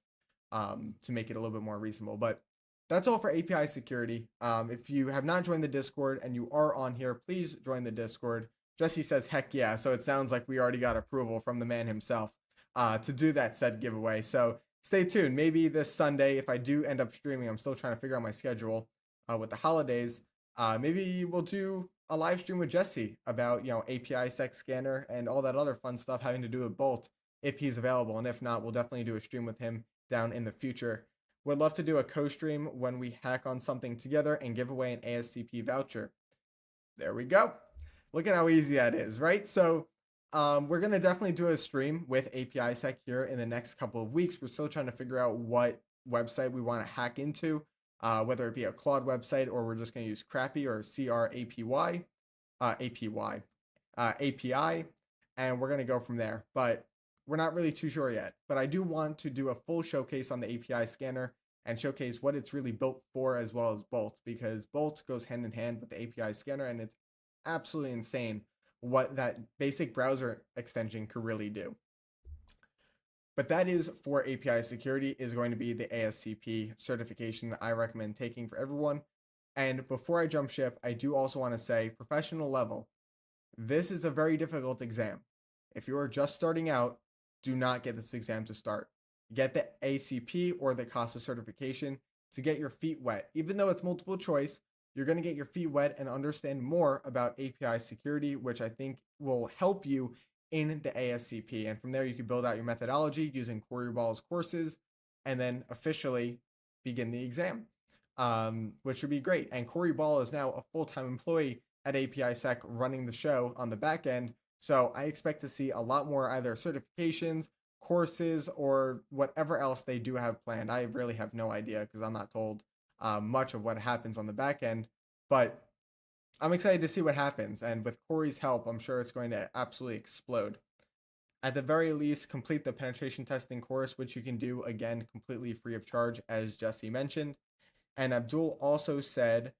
Speaker 1: to make it a little bit more reasonable. But that's all for API security. If you have not joined the Discord and you are on here, please join the Discord. Jesse says, heck yeah. So it sounds like we already got approval from the man himself to do that said giveaway. So stay tuned. Maybe this Sunday, if I do end up streaming, I'm still trying to figure out my schedule with the holidays. Maybe we'll do a live stream with Jesse about, API sec scanner and all that other fun stuff having to do with Bolt if he's available. And if not, we'll definitely do a stream with him down in the future. Would love to do a co-stream when we hack on something together and give away an ASCP voucher. There we go. Look at how easy that is, right? So we're going to definitely do a stream with API Sec here in the next couple of weeks. We're still trying to figure out what website we want to hack into, whether it be a Claude website or we're just going to use Crappy or API, and we're going to go from there. But we're not really too sure yet. But I do want to do a full showcase on the API scanner and showcase what it's really built for, as well as Bolt, because Bolt goes hand in hand with the API scanner, and it's absolutely insane what that basic browser extension could really do. But that is for API security, is going to be the ASCP certification that I recommend taking for everyone. And before I jump ship, I do also want to say professional level. This is a very difficult exam. If you are just starting out, do not get this exam to start. Get the ACP or the CASA certification to get your feet wet. Even though it's multiple choice, you're going to get your feet wet and understand more about API security, which I think will help you in the ASCP. And from there, you can build out your methodology using Corey Ball's courses and then officially begin the exam, which would be great. And Corey Ball is now a full-time employee at API Sec running the show on the back end. So I expect to see a lot more either certifications, courses, or whatever else they do have planned. I really have no idea because I'm not told much of what happens on the back end, but I'm excited to see what happens. And with Corey's help, I'm sure it's going to absolutely explode. At the very least, complete the penetration testing course, which you can do again completely free of charge, as Jesse mentioned. And Abdul also said,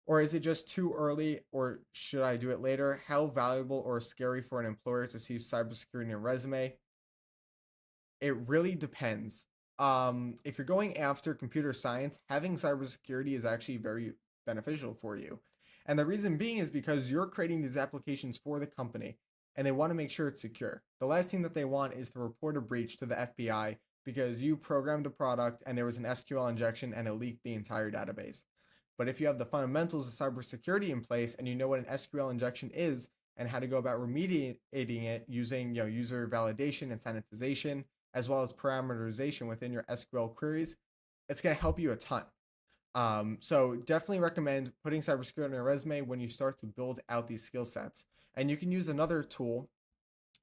Speaker 1: or is it just too early, or should I do it later? How valuable or scary for an employer to see cybersecurity in a resume? It really depends. If you're going after computer science, having cybersecurity is actually very beneficial for you. And the reason being is because you're creating these applications for the company and they want to make sure it's secure. The last thing that they want is to report a breach to the FBI because you programmed a product and there was an SQL injection and it leaked the entire database. But if you have the fundamentals of cybersecurity in place and you know what an SQL injection is and how to go about remediating it using user validation and sanitization, as well as parameterization within your SQL queries, it's going to help you a ton. So definitely recommend putting cybersecurity on your resume when you start to build out these skill sets. And you can use another tool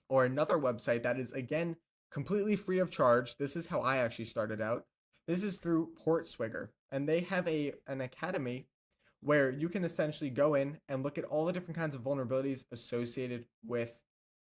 Speaker 1: or another website that is, again, completely free of charge. This is how I actually started out. This is through Portswigger, and they have an academy where you can essentially go in and look at all the different kinds of vulnerabilities associated with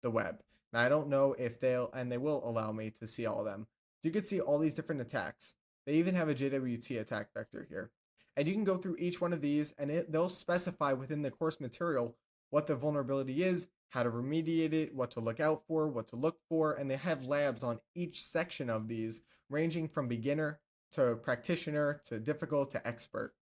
Speaker 1: the web. Now, I don't know if they will allow me to see all of them. You can see all these different attacks. They even have a JWT attack vector here. And you can go through each one of these and they'll specify within the course material what the vulnerability is, how to remediate it, what to look out for, what to look for, and they have labs on each section of these, ranging from beginner to practitioner to difficult to expert.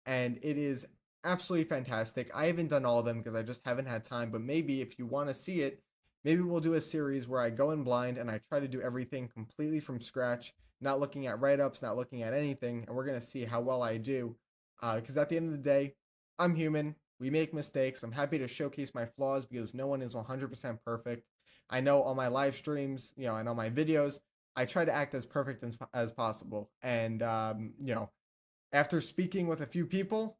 Speaker 1: And it is absolutely fantastic. I haven't done all of them because I just haven't had time, but maybe if you want to see it, maybe we'll do a series where I go in blind and I try to do everything completely from scratch, not looking at write-ups, not looking at anything, and we're going to see how well I do. Because at the end of the day, I'm human. We make mistakes. I'm happy to showcase my flaws because no one is 100% perfect. I know on my live streams, and on my videos, I try to act as perfect as possible. And, after speaking with a few people,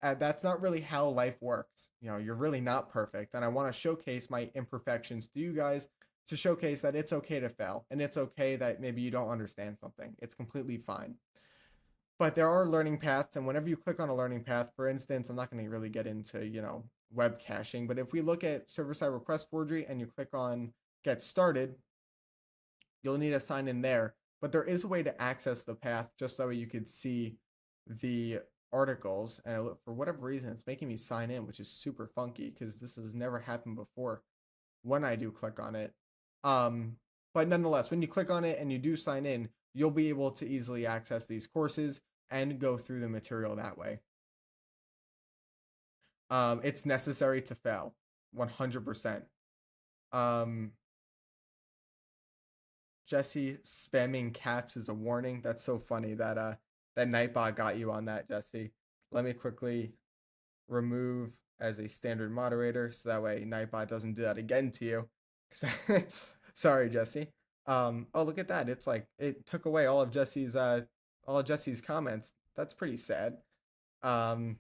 Speaker 1: that's not really how life works. You're really not perfect. And I want to showcase my imperfections to you guys to showcase that it's okay to fail. And it's okay that maybe you don't understand something. It's completely fine. But there are learning paths. And whenever you click on a learning path, for instance, I'm not going to really get into, web caching. But if we look at server-side request forgery and you click on get started, you'll need to sign in there. But there is a way to access the path just so you could see the articles, and for whatever reason it's making me sign in, which is super funky because this has never happened before when I do click on it. Um, but nonetheless, when you click on it and you do sign in, you'll be able to easily access these courses and go through the material that way. It's necessary to fail, 100%. Um, Jesse, spamming caps is a warning. That's so funny that that Nightbot got you on that, Jesse. Let me quickly remove as a standard moderator so that way Nightbot doesn't do that again to you. Sorry, Jesse. Oh, look at that. It's like it took away all of Jesse's comments. That's pretty sad. Um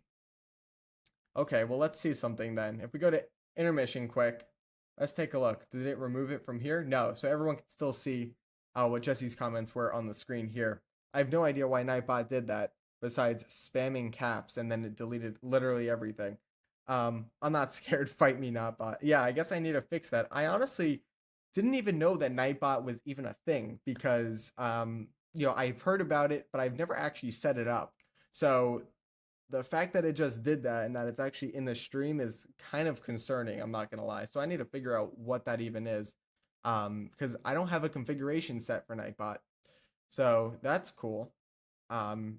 Speaker 1: okay, well let's see something then. If we go to intermission quick, let's take a look. Did it remove it from here? No. So everyone can still see what Jesse's comments were on the screen here. I have no idea why Nightbot did that besides spamming caps and then it deleted literally everything. I'm not scared. Fight me, Nightbot. Yeah, I guess I need to fix that. I honestly didn't even know that Nightbot was even a thing because I've heard about it, but I've never actually set it up. So the fact that it just did that and that it's actually in the stream is kind of concerning. I'm not gonna lie. So I need to figure out what that even is, because I don't have a configuration set for Nightbot. So that's cool.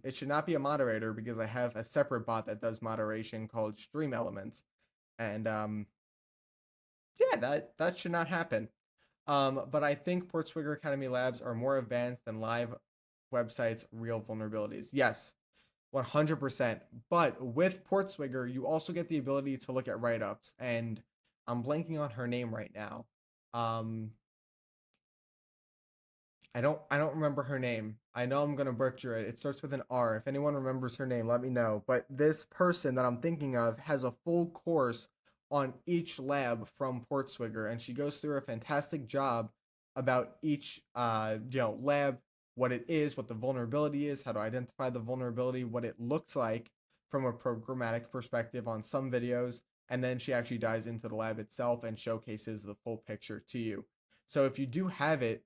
Speaker 1: It should not be a moderator because I have a separate bot that does moderation called Stream Elements, and yeah, that should not happen. But I think Portswigger Academy Labs are more advanced than live websites' real vulnerabilities. Yes, 100%. But with Portswigger, you also get the ability to look at write-ups, and I'm blanking on her name right now. Um, I don't remember her name. I know I'm gonna butcher it. It starts with an R. If anyone remembers her name, let me know. But this person that I'm thinking of has a full course on each lab from Portswigger, and she goes through a fantastic job about each lab, what it is, what the vulnerability is, how to identify the vulnerability, what it looks like from a programmatic perspective on some videos, and then she actually dives into the lab itself and showcases the full picture to you. So if you do have it,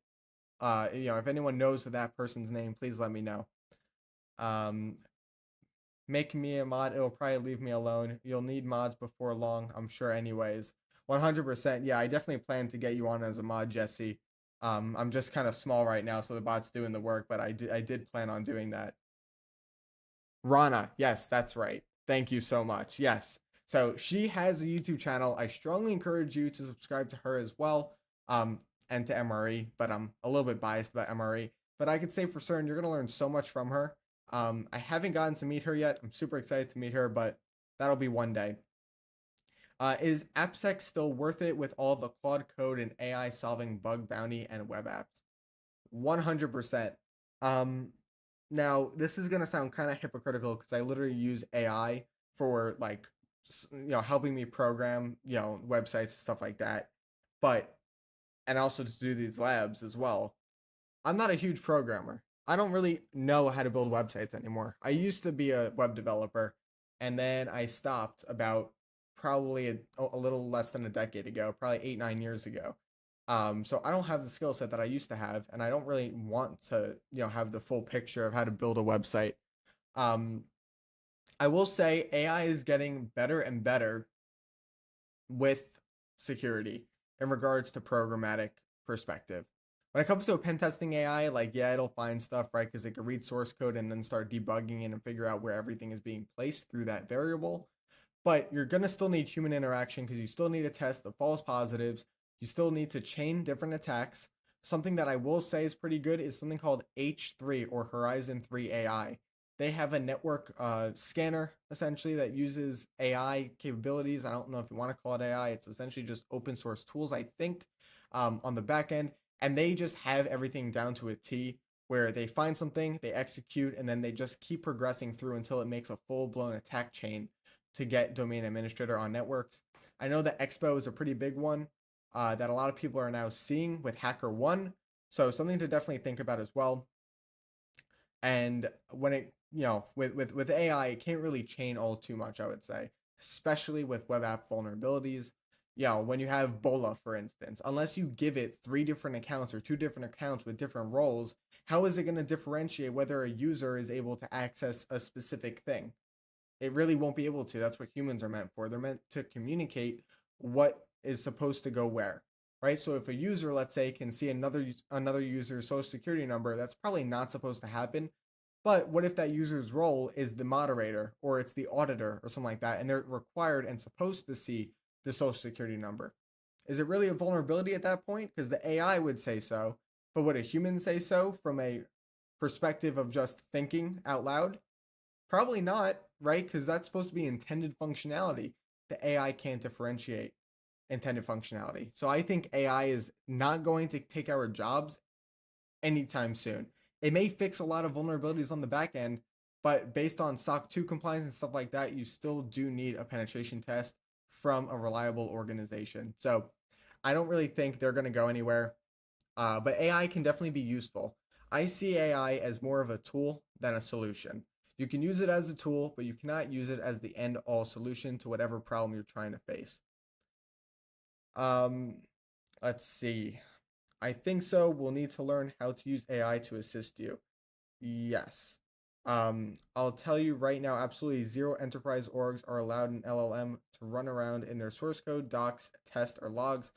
Speaker 1: if anyone knows that person's name, please let me know. Um, make me a mod. It'll probably leave me alone. You'll need mods before long, I'm sure. Anyways, 100%. Yeah, I definitely plan to get you on as a mod, Jesse. I'm just kind of small right now, so the bot's doing the work, but I did plan on doing that. Rana, yes, that's right. Thank you so much. Yes. So she has a YouTube channel. I strongly encourage you to subscribe to her as well, and to MRE, but I'm a little bit biased about MRE. But I could say for certain you're going to learn so much from her. I haven't gotten to meet her yet. I'm super excited to meet her, but that'll be one day. Is AppSec still worth it with all the Claude code and AI solving bug bounty and web apps? 100%. Um, Now this is gonna sound kind of hypocritical because I literally use AI for like, helping me program, websites and stuff like that. But and also to do these labs as well. I'm not a huge programmer. I don't really know how to build websites anymore. I used to be a web developer, and then I stopped about probably a little less than a decade ago, probably 8 9 years ago. So I don't have the skill set that I used to have, and I don't really want to, have the full picture of how to build a website. Um, I will say AI is getting better and better with security in regards to programmatic perspective. When it comes to a pen testing AI, like, yeah, it'll find stuff, right? Because it can read source code and then start debugging it and figure out where everything is being placed through that variable. But you're going to still need human interaction because you still need to test the false positives. You still need to chain different attacks. Something that I will say is pretty good is something called H3 or Horizon 3 AI. They have a network scanner essentially that uses AI capabilities. I don't know if you want to call it AI. It's essentially just open source tools, I think, on the back end. And they just have everything down to a T where they find something, they execute, and then they just keep progressing through until it makes a full blown attack chain to get domain administrator on networks. I know that Expo is a pretty big one that a lot of people are now seeing with HackerOne. So something to definitely think about as well. And when it, with AI, it can't really chain all too much, I would say, especially with web app vulnerabilities. When you have Bola, for instance, unless you give it 3 different accounts or 2 different accounts with different roles, how is it going to differentiate whether a user is able to access a specific thing? It really won't be able to. That's what humans are meant for. They're meant to communicate what is supposed to go where. right? So if a user, let's say, can see another user's social security number, that's probably not supposed to happen. But what if that user's role is the moderator or it's the auditor or something like that, and they're required and supposed to see the social security number? Is it really a vulnerability at that point? Because the AI would say so, but would a human say so from a perspective of just thinking out loud? Probably not, right? Because that's supposed to be intended functionality. The AI can't differentiate intended functionality. So I think AI is not going to take our jobs anytime soon. It may fix a lot of vulnerabilities on the back end, but based on SOC 2 compliance and stuff like that, you still do need a penetration test from a reliable organization. So I don't really think they're going to go anywhere, but AI can definitely be useful. I see AI as more of a tool than a solution. You can use it as a tool, but you cannot use it as the end all solution to whatever problem you're trying to face. Um, let's see. I think so. We'll need to learn how to use AI to assist you. Yes. I'll tell you right now, absolutely zero enterprise orgs are allowed an LLM to run around in their source code, docs, test, or logs,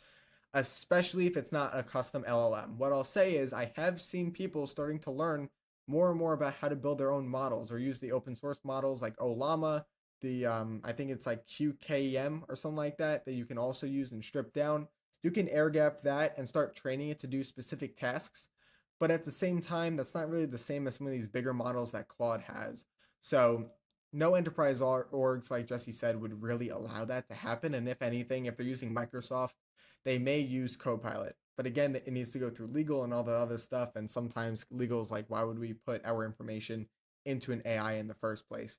Speaker 1: especially if it's not a custom LLM. What I'll say is I have seen people starting to learn more and more about how to build their own models or use the open source models like Olama, the I think it's like QKM or something like that that you can also use and strip down. You can air gap that and start training it to do specific tasks. But at the same time, that's not really the same as some of these bigger models that Claude has. So no enterprise orgs, like Jesse said, would really allow that to happen. And if anything, if they're using Microsoft, they may use Copilot. But again, it needs to go through legal and all the other stuff. And sometimes legal is like, why would we put our information into an AI in the first place?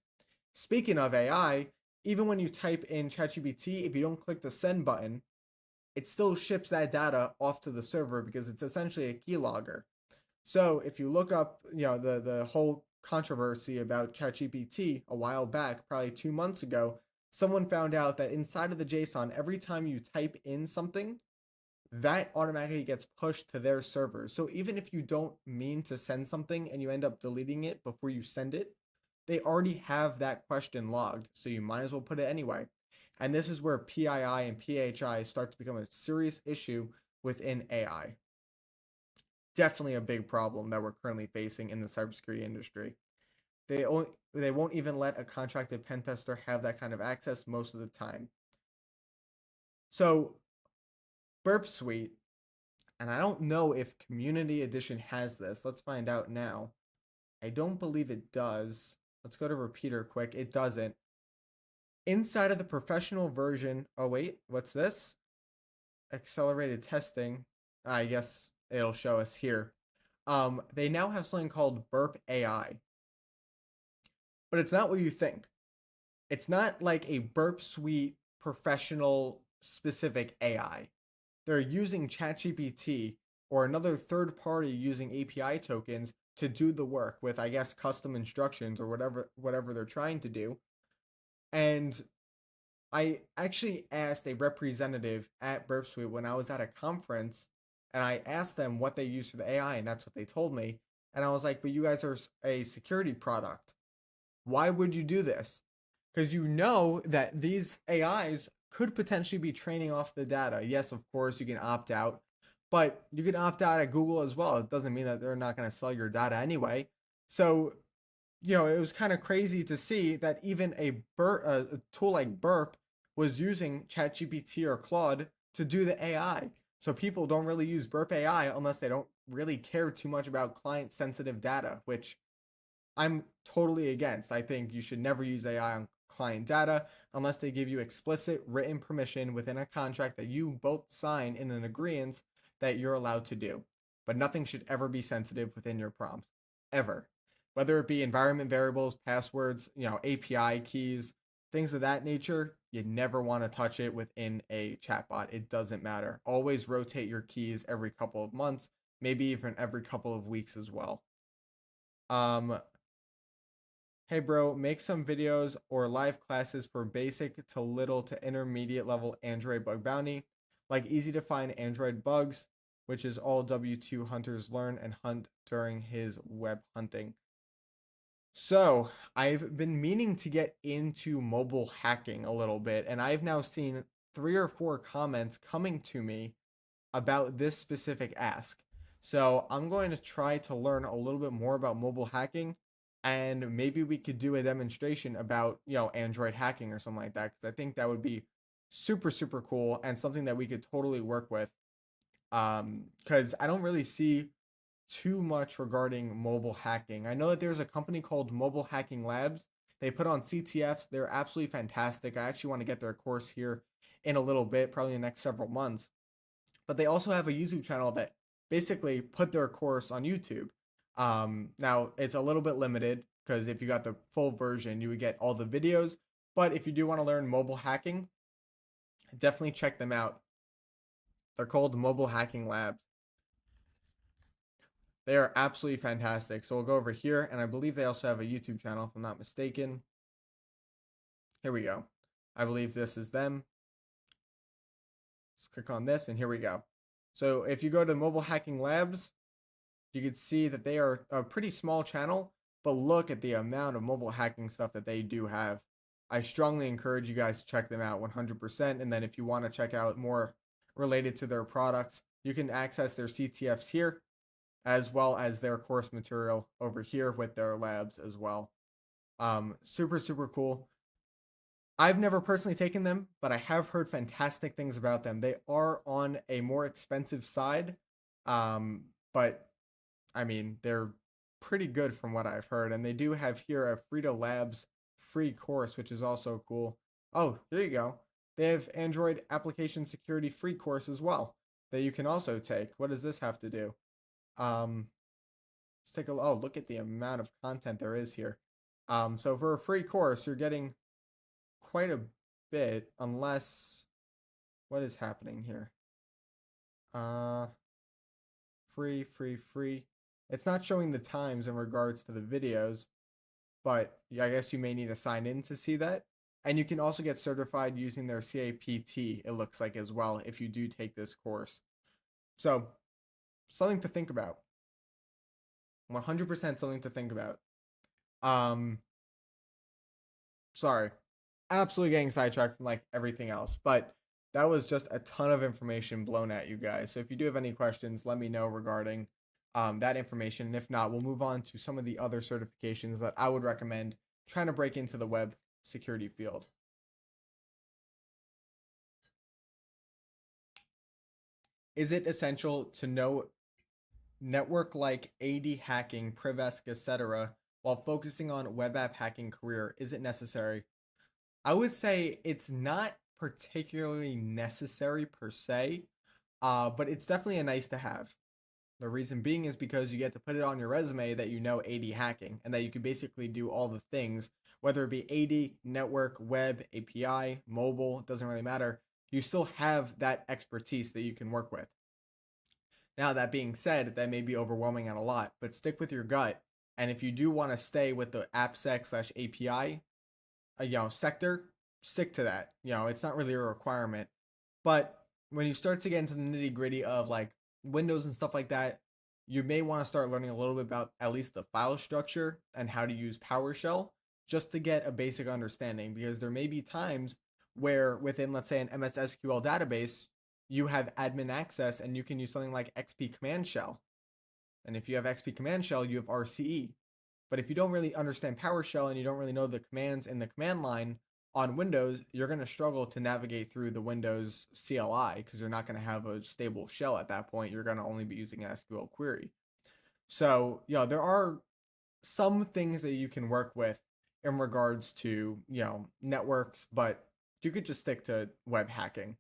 Speaker 1: Speaking of AI, even when you type in ChatGPT, if you don't click the send button, it still ships that data off to the server because it's essentially a keylogger. So if you look up, the whole controversy about ChatGPT a while back, probably 2 months ago, someone found out that inside of the JSON, every time you type in something, that automatically gets pushed to their servers. So even if you don't mean to send something and you end up deleting it before you send it, they already have that question logged. So you might as well put it anyway. And this is where PII and PHI start to become a serious issue within AI. Definitely a big problem that we're currently facing in the cybersecurity industry. They won't even let a contracted pen tester have that kind of access most of the time. So Burp Suite, and I don't know if Community Edition has this. Let's find out now. I don't believe it does. Let's go to Repeater quick. It doesn't. Inside of the professional version, oh wait, what's this? Accelerated testing. I guess it'll show us here. They now have something called Burp AI, but it's not what you think. It's not like a Burp Suite professional specific AI. They're using ChatGPT or another third party using API tokens to do the work with, I guess, custom instructions or whatever they're trying to do. And I actually asked a representative at Burp Suite when I was at a conference, and I asked them what they use for the AI, and that's what they told me. And I was like, "But you guys are a security product. Why would you do this?" Because you know that these AIs could potentially be training off the data. Yes, of course, you can opt out, but you can opt out at Google as well. It doesn't mean that they're not going to sell your data anyway. So, it was kind of crazy to see that even a tool like Burp was using ChatGPT or Claude to do the AI. So people don't really use Burp AI unless they don't really care too much about client sensitive data, which I'm totally against. I think you should never use AI on client data unless they give you explicit written permission within a contract that you both sign in an agreement that you're allowed to do. But nothing should ever be sensitive within your prompts, ever. Whether it be environment variables, passwords, API keys, things of that nature, you never want to touch it within a chatbot. It doesn't matter. Always rotate your keys every couple of months, maybe even every couple of weeks as well. Um, Hey bro, make some videos or live classes for basic to little to intermediate level Android bug bounty, like easy to find Android bugs, which is all W2 hunters learn and hunt during his web hunting. So, I've been meaning to get into mobile hacking a little bit, and I've now seen 3 or 4 comments coming to me about this specific ask. So I'm going to try to learn a little bit more about mobile hacking, and maybe we could do a demonstration about, Android hacking or something like that, because I think that would be super, super cool and something that we could totally work with. Because I don't really see too much regarding mobile hacking. I know that there's a company called Mobile Hacking Labs. They put on CTFs. They're absolutely fantastic. I actually want to get their course here in a little bit, probably in the next several months. But they also have a YouTube channel that basically put their course on YouTube. Now it's a little bit limited because if you got the full version, you would get all the videos. But if you do want to learn mobile hacking, definitely check them out. They're called Mobile Hacking Labs. They are absolutely fantastic. So we'll go over here, and I believe they also have a YouTube channel, if I'm not mistaken. Here we go. I believe this is them. Let's click on this, and here we go. So if you go to Mobile Hacking Labs, you can see that they are a pretty small channel, but look at the amount of mobile hacking stuff that they do have. I strongly encourage you guys to check them out 100%. And then if you want to check out more related to their products, you can access their CTFs here, as well as their course material over here with their labs as well. Super, super cool. I've never personally taken them, but I have heard fantastic things about them. They are on a more expensive side, but I mean, they're pretty good from what I've heard. And they do have here a Frida Labs free course, which is also cool. Oh, here you go. They have Android application security free course as well that you can also take. What does this have to do? Let's take a look. Oh, look at the amount of content there is here. So for a free course, you're getting quite a bit, unless what is happening here? Uh, free, free, free. It's not showing the times in regards to the videos, but I guess you may need to sign in to see that. And you can also get certified using their CAPT, it looks like, as well, if you do take this course. So, something to think about. 100% something to think about. Um, Sorry, absolutely getting sidetracked from like everything else, but that was just a ton of information blown at you guys. So if you do have any questions, let me know regarding that information. And if not, we'll move on to some of the other certifications that I would recommend trying to break into the web security field. Is it essential to know network like AD hacking, Privesk, etc., while focusing on web app hacking career? Is it necessary? I would say it's not particularly necessary per se, but it's definitely a nice to have. The reason being is because you get to put it on your resume that you know AD hacking and that you can basically do all the things, whether it be AD, network, web, API, mobile, doesn't really matter. You still have that expertise that you can work with. Now, that being said, that may be overwhelming on a lot, but stick with your gut. And if you do want to stay with the AppSec/API, sector, stick to that. It's not really a requirement. But when you start to get into the nitty gritty of like Windows and stuff like that, you may want to start learning a little bit about at least the file structure and how to use PowerShell just to get a basic understanding, because there may be times where within, let's say, an MS SQL database, you have admin access and you can use something like XP Command Shell. And if you have XP Command Shell, you have RCE. But if you don't really understand PowerShell and you don't really know the commands in the command line on Windows, you're going to struggle to navigate through the Windows CLI because you're not going to have a stable shell at that point. You're going to only be using an SQL query. So, there are some things that you can work with in regards to, networks, but you could just stick to web hacking.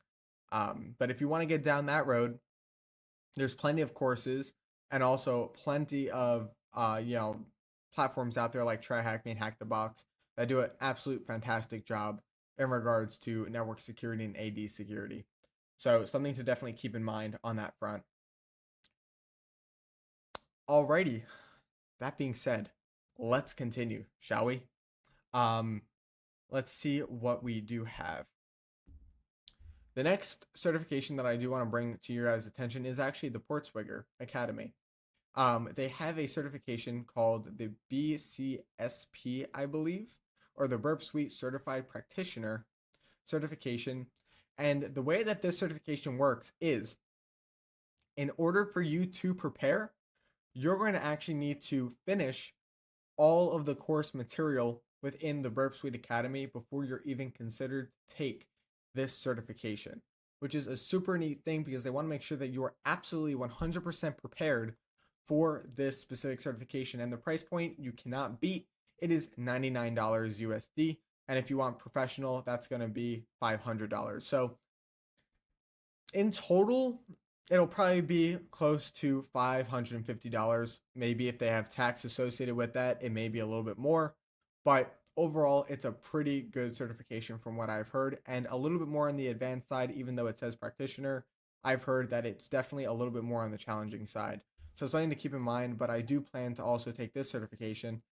Speaker 1: But if you want to get down that road, there's plenty of courses and also plenty of, platforms out there like TryHack Me and Hack the Box that do an absolute fantastic job in regards to network security and AD security. So something to definitely keep in mind on that front. Alrighty, that being said, let's continue, shall we? Um, let's see what we do have. The next certification that I do want to bring to your guys' attention is actually the Portswigger Academy. They have a certification called the BCSP, I believe, or the Burp Suite Certified Practitioner certification. And the way that this certification works is In order for you to prepare, you're going to actually need to finish all of the course material within the Burp Suite Academy before you're even considered to take this certification, which is a super neat thing because they want to make sure that you are absolutely 100% prepared for this specific certification. And the price point you cannot beat. It is $99 USD. And if you want professional, that's going to be $500. So in total, it'll probably be close to $550. Maybe if they have tax associated with that, it may be a little bit more. But overall, it's a pretty good certification from what I've heard, and a little bit more on the advanced side, even though it says practitioner. I've heard that it's definitely a little bit more on the challenging side. So something to keep in mind, but I do plan to also take this certification.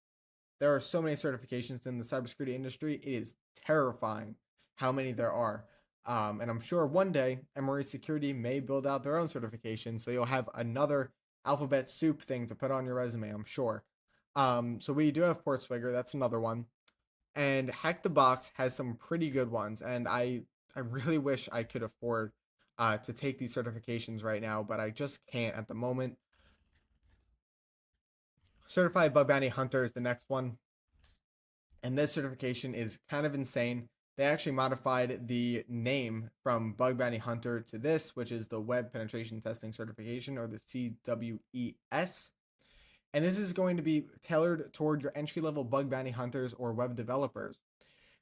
Speaker 1: There are so many certifications in the cybersecurity industry. It is terrifying how many there are. And I'm sure one day Emory Security may build out their own certification, so you'll have another alphabet soup thing to put on your resume, I'm sure. So we do have Portswigger, that's another one. And Hack the Box has some pretty good ones, and I really wish I could afford to take these certifications right now, but I just can't at the moment. Certified Bug Bounty Hunter is the next one, and this certification is kind of insane. They actually modified the name from Bug Bounty Hunter to this, which is the Web Penetration Testing Certification, or the CWES. And this is going to be tailored toward your entry level bug bounty hunters or web developers.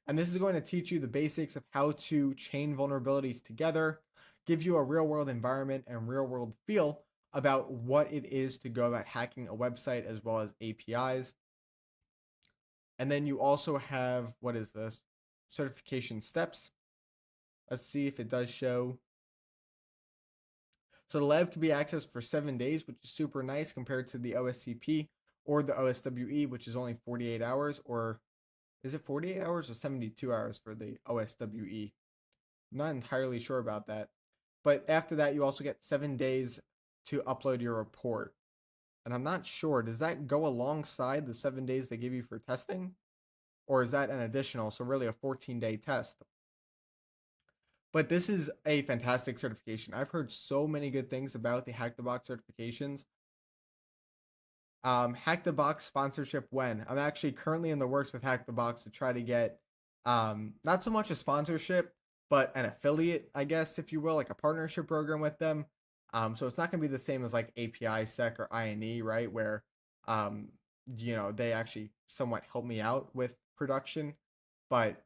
Speaker 1: And this is going to teach you the basics of how to chain vulnerabilities together, give you a real world environment and real world feel about what it is to go about hacking a website as well as APIs. And then you also have, what is this? Certification steps. Let's see if it does show. So the lab can be accessed for 7 days, which is super nice compared to the OSCP or the OSWE, which is only 48 hours. Or is it 48 hours or 72 hours for the OSWE? I'm not entirely sure about that. But after that, you also get 7 days to upload your report. And I'm not sure, does that go alongside the 7 days they give you for testing? Or is that an additional, so really a 14-day test? But this is a fantastic certification. I've heard so many good things about the Hack the Box certifications. Hack the Box sponsorship when? I'm actually currently in the works with Hack the Box to try to get not so much a sponsorship, but an affiliate, I guess, if you will, like a partnership program with them. So it's not going to be the same as like API Sec or INE, right? Where um, they actually somewhat help me out with production, but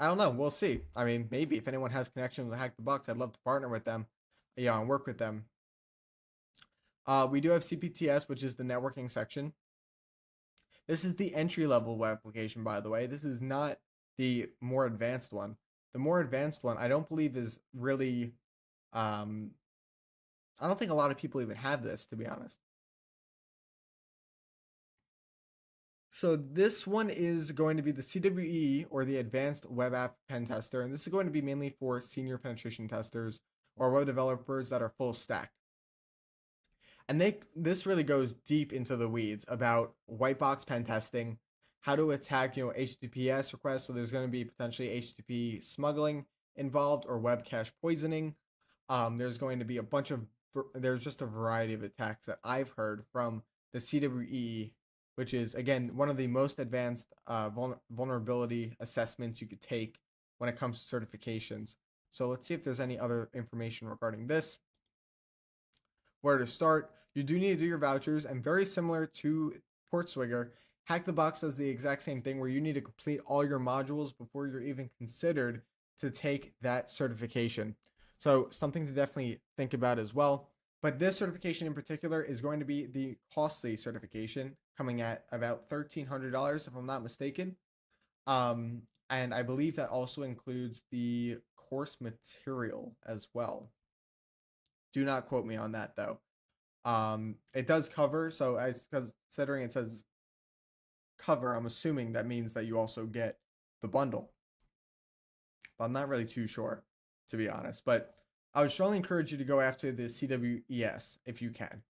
Speaker 1: I don't know. We'll see. I mean, maybe if anyone has connections with Hack the Box, I'd love to partner with them, and work with them. We do have CPTS, which is the networking section. This is the entry level web application, by the way. This is not the more advanced one. The more advanced one, I don't believe is really. Um, I don't think a lot of people even have this, to be honest. So this one is going to be the CWE, or the Advanced Web App Pen Tester, and this is going to be mainly for senior penetration testers or web developers that are full stack. And this really goes deep into the weeds about white box pen testing, how to attack HTTPS requests. So there's going to be potentially HTTP smuggling involved or web cache poisoning. There's going to be there's just a variety of attacks that I've heard from the CWE, which is again one of the most advanced vulnerability assessments you could take when it comes to certifications. So let's see if there's any other information regarding this. Where to start? You do need to do your vouchers, and very similar to Portswigger, Hack the Box does the exact same thing where you need to complete all your modules before you're even considered to take that certification. So something to definitely think about as well. But this certification in particular is going to be the costly certification, coming at about $1,300 if I'm not mistaken. And I believe that also includes the course material as well. Do not quote me on that though. It does cover, so as considering it says cover, I'm assuming that means that you also get the bundle. But I'm not really too sure, to be honest. But I would strongly encourage you to go after the CWES if you can.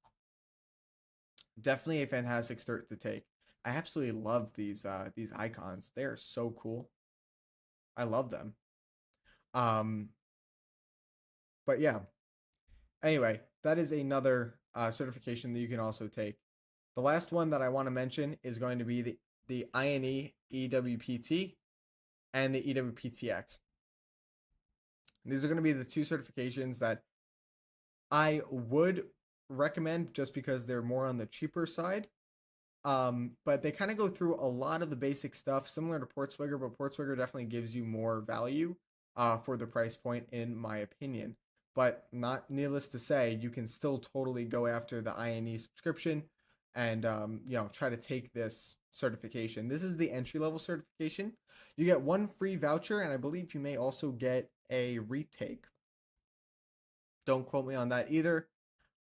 Speaker 1: Definitely a fantastic start to take. I absolutely love these icons. They are so cool. I love them. Um, but yeah. Anyway, that is another certification that you can also take. The last one that I want to mention is going to be the INE EWPT and the EWPTX. These are going to be the two certifications that I would recommend just because they're more on the cheaper side. But they kind of go through a lot of the basic stuff similar to Portswigger, but Portswigger definitely gives you more value for the price point, in my opinion. But not needless to say, you can still totally go after the INE subscription and try to take this certification. This is the entry level certification. You get one free voucher, and I believe you may also get a retake. Don't quote me on that either,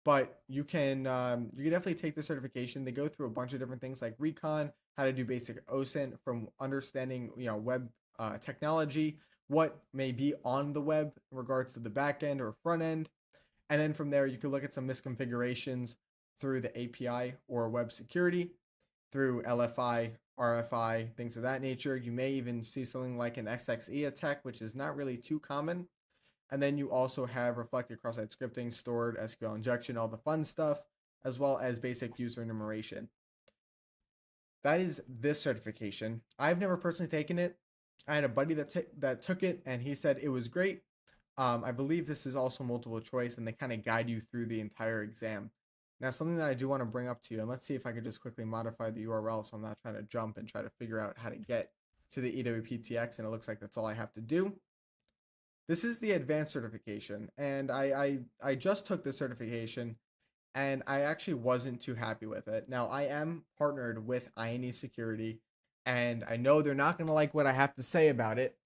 Speaker 1: but you can definitely take the certification. They go through a bunch of different things like recon, how to do basic OSINT, from understanding web technology, what may be on the web in regards to the back end or front end, and then from there you can look at some misconfigurations through the API or web security, through LFI, RFI, things of that nature. You may even see something like an XXE attack, which is not really too common. And then you also have reflected cross-site scripting, stored SQL injection, all the fun stuff, as well as basic user enumeration. That is this certification. I've never personally taken it. I had a buddy that took it, and he said it was great. I believe this is also multiple choice, and they kind of guide you through the entire exam. Now, something that I do want to bring up to you, and let's see if I could just quickly modify the URL so I'm not trying to jump and try to figure out how to get to the EWPTX, and it looks like that's all I have to do. This is the advanced certification, and I just took this certification, and I actually wasn't too happy with it. Now I am partnered with INE Security, and I know they're not gonna like what I have to say about it,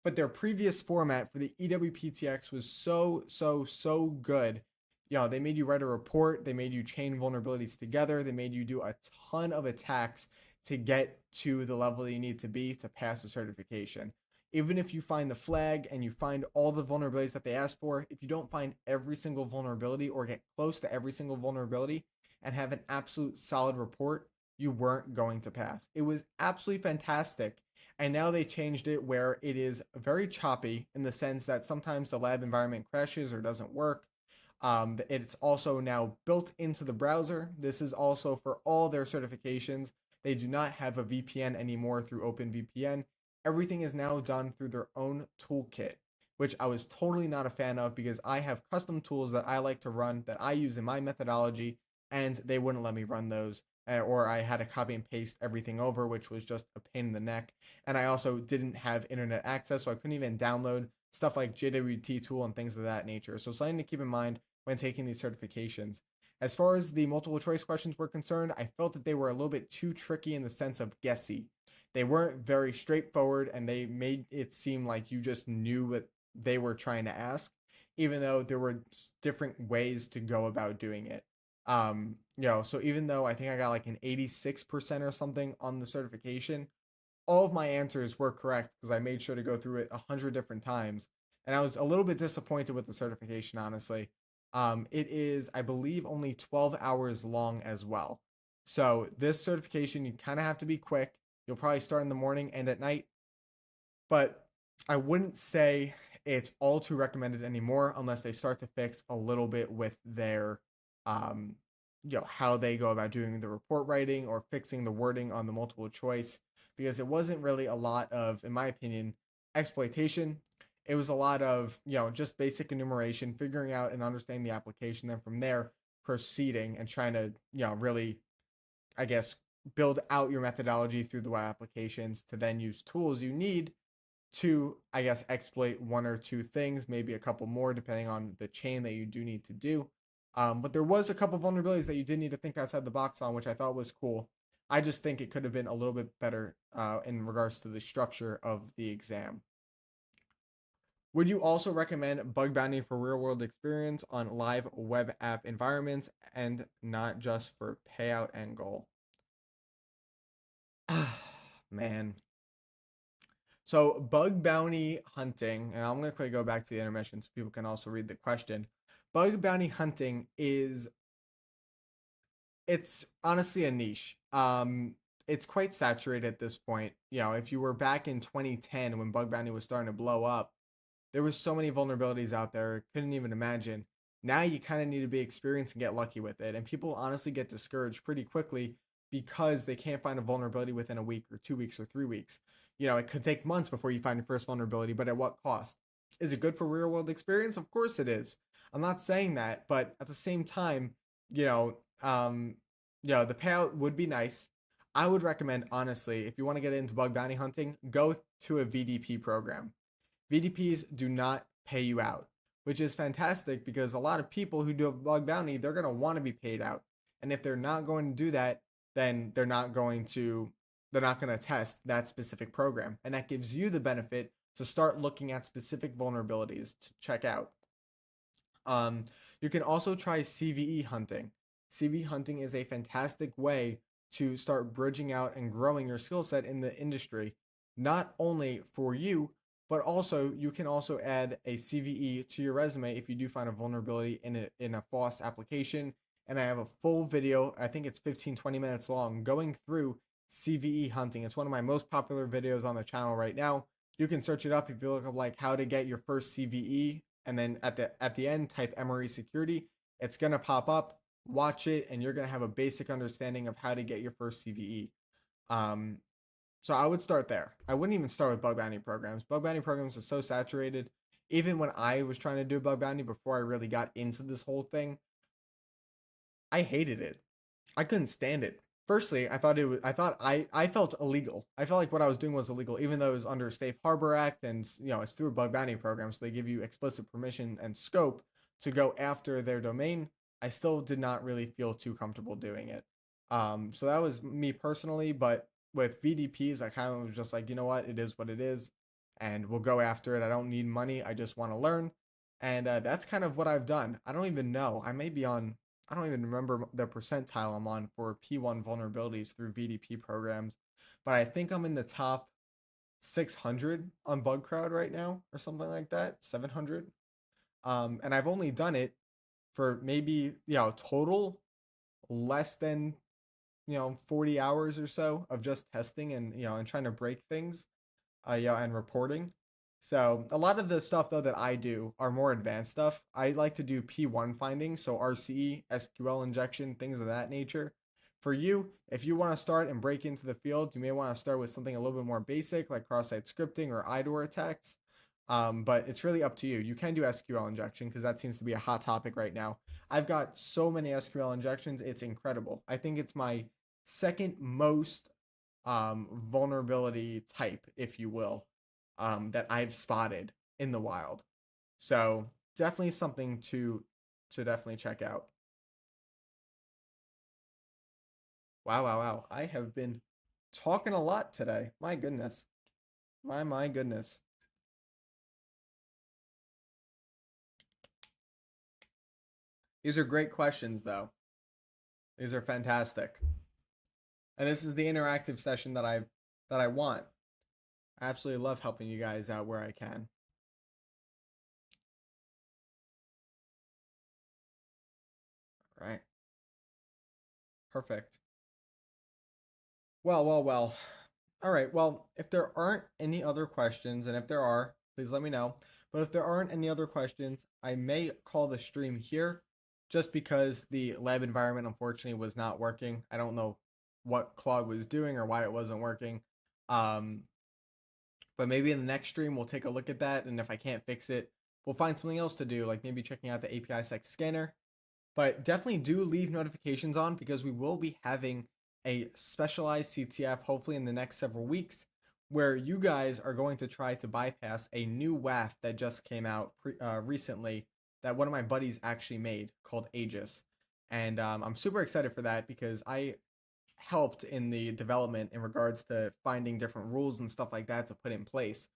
Speaker 1: but their previous format for the EWPTX was so good. They made you write a report, they made you chain vulnerabilities together, they made you do a ton of attacks to get to the level that you need to be to pass the certification. Even if you find the flag and you find all the vulnerabilities that they asked for, if you don't find every single vulnerability or get close to every single vulnerability and have an absolute solid report, you weren't going to pass. It was absolutely fantastic. And now they changed it where it is very choppy in the sense that sometimes the lab environment crashes or doesn't work. It's also now built into the browser. This is also for all their certifications. They do not have a VPN anymore through OpenVPN. Everything is now done through their own toolkit, which I was totally not a fan of because I have custom tools that I like to run that I use in my methodology, and they wouldn't let me run those. Or I had to copy and paste everything over, which was just a pain in the neck. And I also didn't have internet access, so I couldn't even download stuff like JWT tool and things of that nature. So something to keep in mind when taking these certifications. As far as the multiple choice questions were concerned, I felt that they were a little bit too tricky in the sense of guessy. They weren't very straightforward, and they made it seem like you just knew what they were trying to ask, even though there were different ways to go about doing it. So even though I think I got like an 86% or something on the certification, all of my answers were correct because I made sure to go through it 100 different times. And I was a little bit disappointed with the certification, honestly. It is, I believe, only 12 hours long as well. So this certification, you kind of have to be quick. You'll probably start in the morning and at night, but I wouldn't say it's all too recommended anymore unless they start to fix a little bit with their um how they go about doing the report writing or fixing the wording on the multiple choice, because it wasn't really a lot of, in my opinion, exploitation. It was a lot of just basic enumeration, figuring out and understanding the application, then from there proceeding and trying to really, I guess, build out your methodology through the web applications to then use tools you need to, I guess, exploit one or two things, maybe a couple more, depending on the chain that you do need to do. But there was a couple vulnerabilities that you did need to think outside the box on, which I thought was cool. I just think it could have been a little bit better in regards to the structure of the exam. Would you also recommend bug bounty for real world experience on live web app environments and not just for payout and goal? Man. So bug bounty hunting, and I'm going to quickly go back to the intermission so people can also read the question. Bug bounty hunting it's honestly a niche. It's quite saturated at this point. If you were back in 2010 when bug bounty was starting to blow up, there was so many vulnerabilities out there, couldn't even imagine. Now you kind of need to be experienced and get lucky with it. And people honestly get discouraged pretty quickly because they can't find a vulnerability within a week or 2 weeks or 3 weeks. It could take months before you find your first vulnerability, but at what cost? Is it good for real world experience? Of course it is. I'm not saying that, but at the same time, you know, um, the payout would be nice. I would recommend, honestly, if you want to get into bug bounty hunting, go to a VDP program. VDPs do not pay you out, which is fantastic because a lot of people who do a bug bounty, they're going to want to be paid out. And if they're not going to do that, then they're not going to test that specific program. And that gives you the benefit to start looking at specific vulnerabilities to check out. Um, you can also try CVE hunting. CVE hunting is a fantastic way to start bridging out and growing your skill set in the industry, not only for you, but also you can also add a CVE to your resume if you do find a vulnerability in a FOSS application. And I have a full video, I think it's 15-20 minutes long, going through CVE hunting. It's one of my most popular videos on the channel right now. You can search it up if you look up like how to get your first CVE, and then at the end type MRE security. It's gonna pop up. Watch it, and you're gonna have a basic understanding of how to get your first CVE. Um, so I would start there. I wouldn't even start with bug bounty programs. Bug bounty programs are so saturated. Even when I was trying to do bug bounty before I really got into this whole thing, I hated it. I couldn't stand it. Firstly, I felt illegal. I felt like what I was doing was illegal, even though it was under Safe Harbor Act and it's through a bug bounty program, so they give you explicit permission and scope to go after their domain. I still did not really feel too comfortable doing it. So that was me personally, but with VDPs, I kind of was just like, you know what it is, and we'll go after it. I don't need money. I just want to learn, and that's kind of what I've done. I don't even know. I don't even remember the percentile I'm on for P1 vulnerabilities through VDP programs, but I think I'm in the top 600 on BugCrowd right now or something like that, 700. And I've only done it for maybe, total less than, 40 hours or so of just testing and trying to break things, and reporting. So a lot of the stuff though that I do are more advanced stuff. I like to do P1 findings, so RCE, SQL injection, things of that nature. For you, if you want to start and break into the field, you may want to start with something a little bit more basic like cross-site scripting or IDOR attacks. But it's really up to you. You can do SQL injection because that seems to be a hot topic right now. I've got so many SQL injections, it's incredible. I think it's my second most vulnerability type, if you will, that I've spotted in the wild. So definitely something to definitely check out. Wow, wow, wow! I have been talking a lot today. My goodness, my goodness. These are great questions, though. These are fantastic, and this is the interactive session that I want. I absolutely love helping you guys out where I can. All right, perfect. Well, well, well. All right. Well, if there aren't any other questions, and if there are, please let me know. But if there aren't any other questions, I may call the stream here just because the lab environment unfortunately was not working. I don't know what Claude was doing or why it wasn't working. Um, but maybe in the next stream, we'll take a look at that. And if I can't fix it, we'll find something else to do, like maybe checking out the API sec scanner. But definitely do leave notifications on because we will be having a specialized CTF hopefully in the next several weeks where you guys are going to try to bypass a new WAF that just came out recently that one of my buddies actually made called Aegis. And I'm super excited for that because I helped in the development in regards to finding different rules and stuff like that to put in place.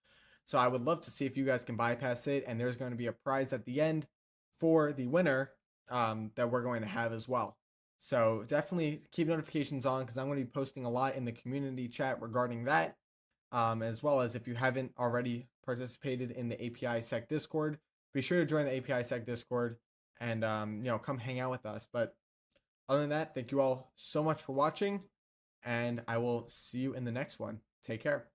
Speaker 1: So I would love to see if you guys can bypass it, and there's going to be a prize at the end for the winner that we're going to have as well. So definitely keep notifications on because I'm going to be posting a lot in the community chat regarding that, as well as if you haven't already participated in the API Sec Discord, be sure to join the API Sec Discord and come hang out with us. But other than that, thank you all so much for watching, and I will see you in the next one. Take care.